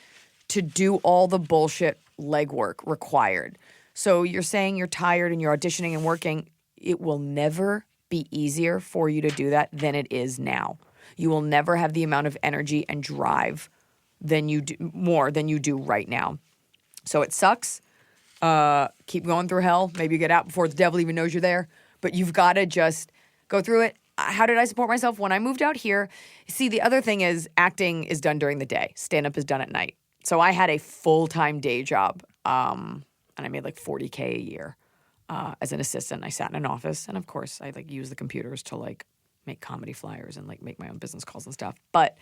to do all the bullshit legwork required. So you're saying you're tired and you're auditioning and working. It will never be easier for you to do that than it is now. You will never have the amount of energy and drive than you do, more than you do right now. So it sucks. Keep going through hell. Maybe you get out before the devil even knows you're there. But you've got to just go through it. How did I support myself when I moved out here? See, the other thing is acting is done during the day. Stand-up is done at night. So I had a full-time day job, and I made like $40K a year as an assistant. I sat in an office, and of course, I like use the computers to like make comedy flyers and like make my own business calls and stuff. But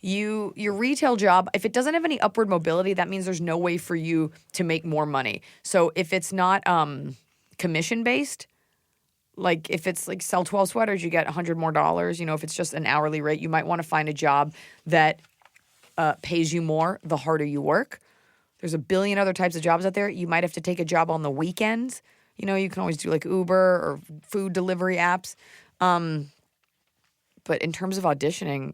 your retail job, if it doesn't have any upward mobility, that means there's no way for you to make more money. So if it's not commission-based, like if it's like sell 12 sweaters, you get $100 more. You know, if it's just an hourly rate, you might want to find a job that pays you more the harder you work. There's a billion other types of jobs out there. You might have to take a job on the weekends. You know, you can always do like Uber or food delivery apps. But in terms of auditioning,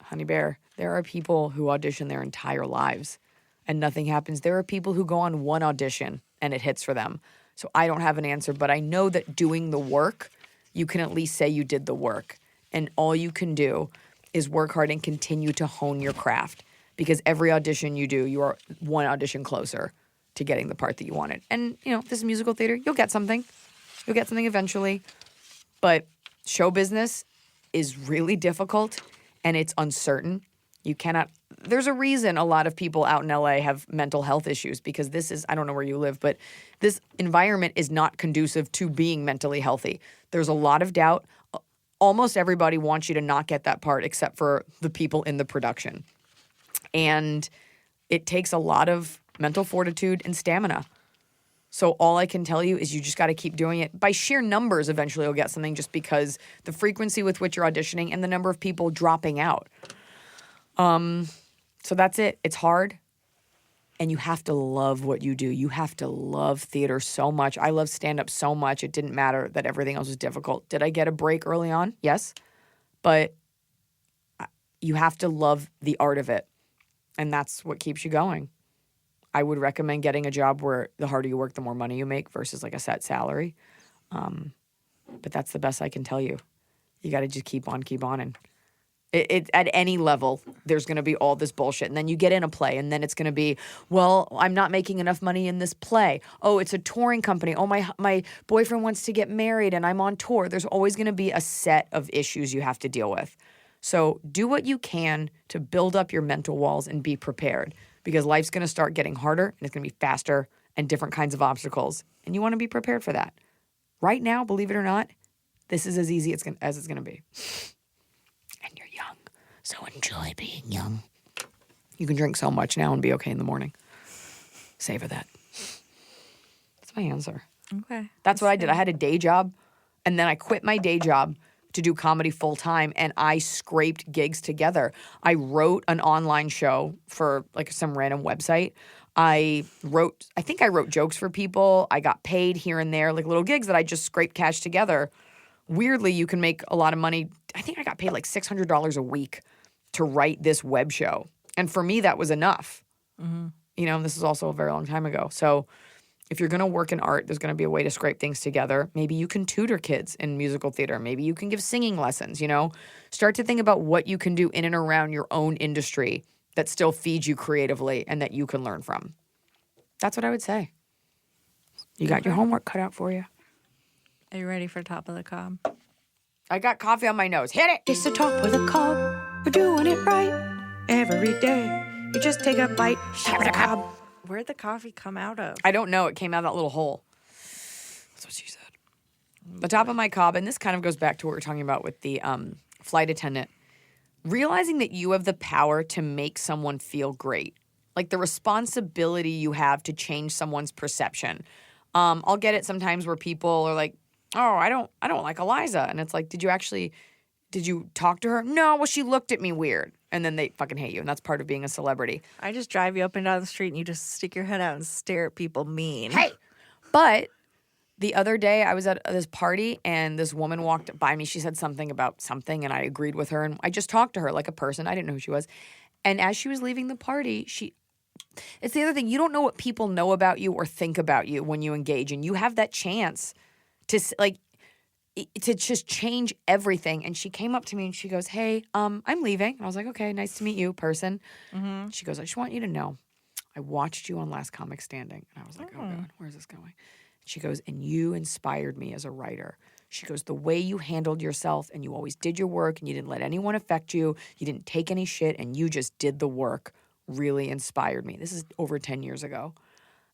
Honey Bear, there are people who audition their entire lives and nothing happens. There are people who go on one audition and it hits for them. So I don't have an answer, but I know that doing the work, you can at least say you did the work. And all you can do is work hard and continue to hone your craft. Because every audition you do, you are one audition closer to getting the part that you wanted. And, you know, this is musical theater. You'll get something. You'll get something eventually. But show business is really difficult and it's uncertain. You cannot... There's a reason a lot of people out in LA have mental health issues because this is... I don't know where you live, but this environment is not conducive to being mentally healthy. There's a lot of doubt. Almost everybody wants you to not get that part except for the people in the production. And it takes a lot of mental fortitude and stamina. So all I can tell you is you just got to keep doing it. By sheer numbers, eventually you'll get something just because the frequency with which you're auditioning and the number of people dropping out. So that's it. It's hard. And you have to love what you do. You have to love theater so much. I love stand-up so much. It didn't matter that everything else was difficult. Did I get a break early on? Yes. But you have to love the art of it. And that's what keeps you going. I would recommend getting a job where the harder you work, the more money you make versus like a set salary. But that's the best I can tell you. You got to just keep on. And it at any level, there's going to be all this bullshit. And then you get in a play and then it's going to be, well, I'm not making enough money in this play. Oh, it's a touring company. Oh, my boyfriend wants to get married and I'm on tour. There's always going to be a set of issues you have to deal with. So do what you can to build up your mental walls and be prepared because life's going to start getting harder and it's going to be faster and different kinds of obstacles. And you want to be prepared for that. Right now, believe it or not, this is as easy as it's going to be. And you're young, so enjoy being young. You can drink so much now and be okay in the morning. Savor that. That's my answer. Okay. That's what I did. I had a day job, and then I quit my day job to do comedy full time, and I scraped gigs together. I wrote an online show for like some random website. I think I wrote jokes for people. I got paid here and there, like little gigs that I just scraped cash together. Weirdly, you can make a lot of money. I think I got paid like $600 a week to write this web show. And for me, that was enough. Mm-hmm. You know, this is also a very long time ago. So if you're going to work in art, there's going to be a way to scrape things together. Maybe you can tutor kids in musical theater. Maybe you can give singing lessons, you know. Start to think about what you can do in and around your own industry that still feeds you creatively and that you can learn from. That's what I would say. You got your homework cut out for you. Are you ready for Top of the Cob? I got coffee on my nose. Hit it! It's the top of the cob. We're doing it right every day. You just take a bite. Top of the cob. Where'd the coffee come out of? I don't know. It came out of that little hole. That's what she said. The top of my cob, and this kind of goes back to what we were talking about with the flight attendant. Realizing that you have the power to make someone feel great. Like the responsibility you have to change someone's perception. I'll get it sometimes where people are like, oh, I don't like Iliza. And it's like, did you talk to her? No, well, she looked at me weird. And then they fucking hate you. And that's part of being a celebrity. I just drive you up and down the street and you just stick your head out and stare at people mean. Hey, but The other day, I was at this party, and this woman walked by me. She said something about something, and I agreed with her. And I just talked to her like a person. I didn't know who she was. And as she was leaving the party, it's the other thing. You don't know what people know about you or think about you when you engage, and you have that chance to just change everything. And she came up to me and she goes, "Hey, I'm leaving." And I was like, "Okay, nice to meet you, person." Mm-hmm. She goes, "I just want you to know, I watched you on Last Comic Standing." And I was like, "Oh God, where's this going?" She goes, "And you inspired me as a writer." She goes, "The way you handled yourself and you always did your work and you didn't let anyone affect you. You didn't take any shit and you just did the work really inspired me." This is over 10 years ago.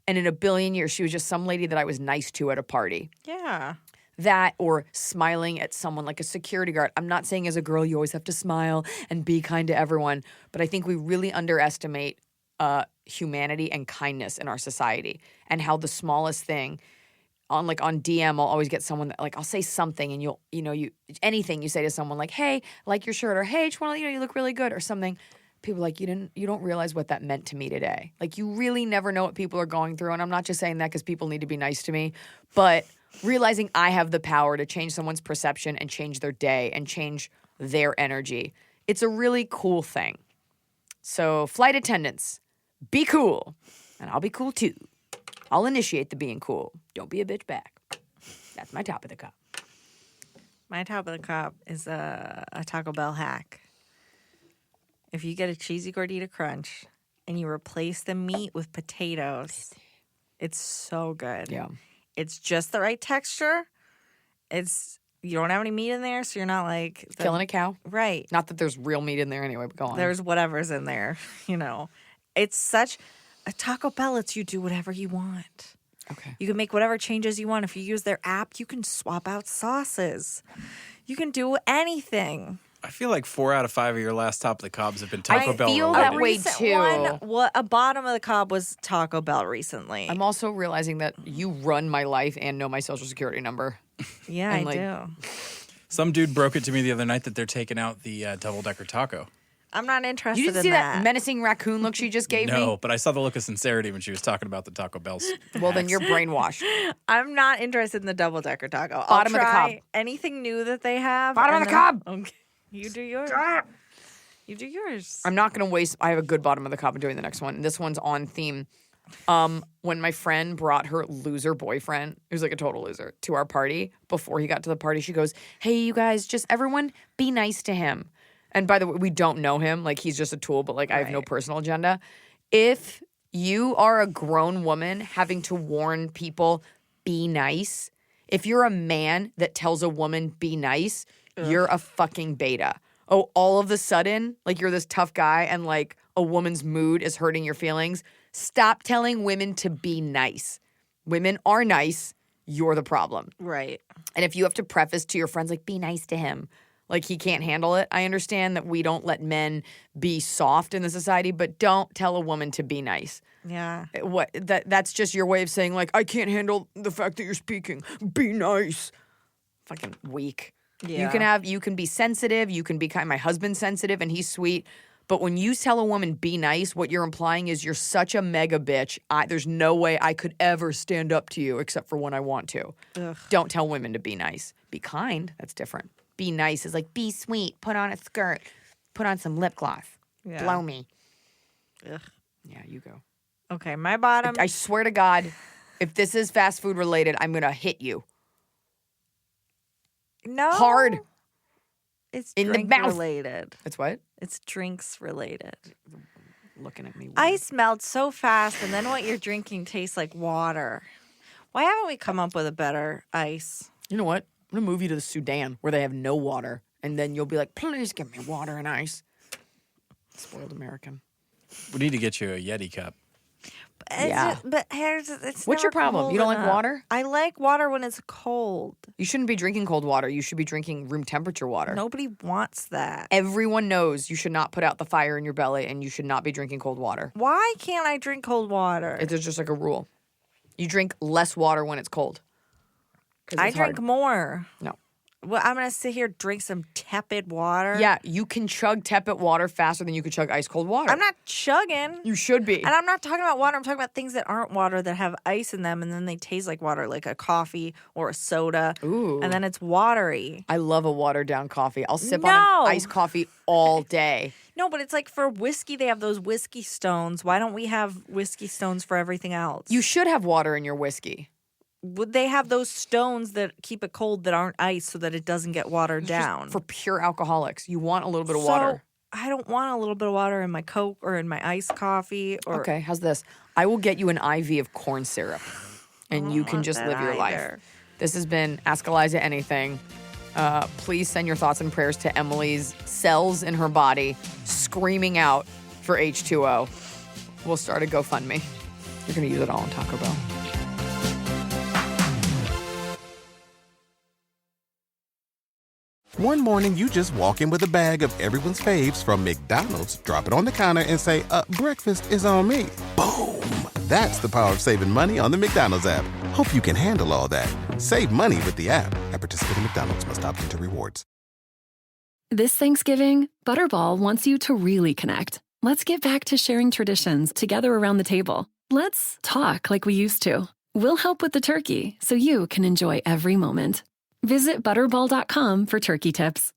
And in a billion years, she was just some lady that I was nice to at a party. Yeah. That or smiling at someone like a security guard. I'm not saying as a girl you always have to smile and be kind to everyone, but I think we really underestimate humanity and kindness in our society and how the smallest thing on DM, I'll always get someone that I'll say something and anything you say to someone like, "Hey, I like your shirt," or "Hey, just want to you look really good," or something. People are like, you don't realize what that meant to me today. Like, you really never know what people are going through. And I'm not just saying that because people need to be nice to me, but realizing I have the power to change someone's perception and change their day and change their energy. It's a really cool thing. So flight attendants, be cool. And I'll be cool too. I'll initiate the being cool. Don't be a bitch back. That's my top of the cup. My top of the cup is a Taco Bell hack. If you get a cheesy gordita crunch and you replace the meat with potatoes, it's so good. Yeah. It's just the right texture. You don't have any meat in there, so you're not killing a cow. Right. Not that there's real meat in there anyway, but go on. There's whatever's in there, It's such a Taco Bell lets you do whatever you want. Okay. You can make whatever changes you want. If you use their app, you can swap out sauces. You can do anything. I feel like 4 out of 5 of your last top of the cobs have been Taco Bell feel related. that way too. A bottom of the cob was Taco Bell recently. I'm also realizing that you run my life and know my social security number. Yeah, I do. Some dude broke it to me the other night that they're taking out the double-decker taco. I'm not interested in that. You didn't see that menacing raccoon look she just gave me? No, but I saw the look of sincerity when she was talking about the Taco Bell's. Well, then you're brainwashed. I'm not interested in the double-decker taco. Bottom I'll of the try cob. anything new that they have. Bottom of the cob. Okay. You do yours. You do yours. I'm not going to waste. I have a good bottom of the cup. I'm doing the next one. This one's on theme. When my friend brought her loser boyfriend, who's like a total loser, to our party, before he got to the party, she goes, "Hey, you guys, just everyone be nice to him." And by the way, we don't know him. Like, he's just a tool, but I have no personal agenda. If you are a grown woman having to warn people, be nice. If you're a man that tells a woman, be nice, you're a fucking beta. Oh, all of a sudden, you're this tough guy and a woman's mood is hurting your feelings. Stop telling women to be nice. Women are nice. You're the problem. Right. And if you have to preface to your friends, be nice to him. He can't handle it. I understand that we don't let men be soft in the society, but don't tell a woman to be nice. Yeah. That's just your way of saying, I can't handle the fact that you're speaking. Be nice. Fucking weak. Yeah. You can be sensitive. You can be kind. My husband's sensitive and he's sweet. But when you tell a woman be nice, what you're implying is you're such a mega bitch. There's no way I could ever stand up to you except for when I want to. Ugh. Don't tell women to be nice. Be kind. That's different. Be nice is be sweet. Put on a skirt. Put on some lip gloss. Yeah. Blow me. Ugh. Yeah, you go. Okay, my bottom. I swear to God, if this is fast food related, I'm going to hit you. No. Hard. It's in drink the mouth. related. It's what? It's drinks related. Looking at me weird. Ice melts so fast, and then what you're drinking tastes like water. Why haven't we come up with a better ice? You know what? I'm going to move you to the Sudan where they have no water. And then you'll be like, please give me water and ice. Spoiled American. We need to get you a Yeti cup. Yeah. It's What's your never problem? cold You don't like enough. water? I like water when it's cold. You shouldn't be drinking cold water. You should be drinking room temperature water. Nobody wants that. Everyone knows you should not put out the fire in your belly and you should not be drinking cold water. Why can't I drink cold water? It's just a rule. You drink less water when it's cold. I drink more. No. Well, I'm going to sit here, drink some tepid water. Yeah, you can chug tepid water faster than you could chug ice cold water. I'm not chugging. You should be. And I'm not talking about water. I'm talking about things that aren't water that have ice in them and then they taste like water, like a coffee or a soda. Ooh. And then it's watery. I love a watered down coffee. I'll sip on an iced coffee all day. No, but it's like for whiskey, they have those whiskey stones. Why don't we have whiskey stones for everything else? You should have water in your whiskey. Would they have those stones that keep it cold that aren't ice so that it doesn't get watered It's just down? for pure alcoholics. You want a little bit of water. I don't want a little bit of water in my Coke or in my iced coffee. Or Okay, how's this? I will get you an IV of corn syrup, and you can just live your life. This has been Ask Iliza Anything. Please send your thoughts and prayers to Emily's cells in her body screaming out for H2O. We'll start a GoFundMe. You're going to use it all on Taco Bell. One morning, you just walk in with a bag of everyone's faves from McDonald's, drop it on the counter, and say, breakfast is on me. Boom! That's the power of saving money on the McDonald's app. Hope you can handle all that. Save money with the app. At participating McDonald's, must opt into rewards. This Thanksgiving, Butterball wants you to really connect. Let's get back to sharing traditions together around the table. Let's talk like we used to. We'll help with the turkey so you can enjoy every moment. Visit Butterball.com for turkey tips.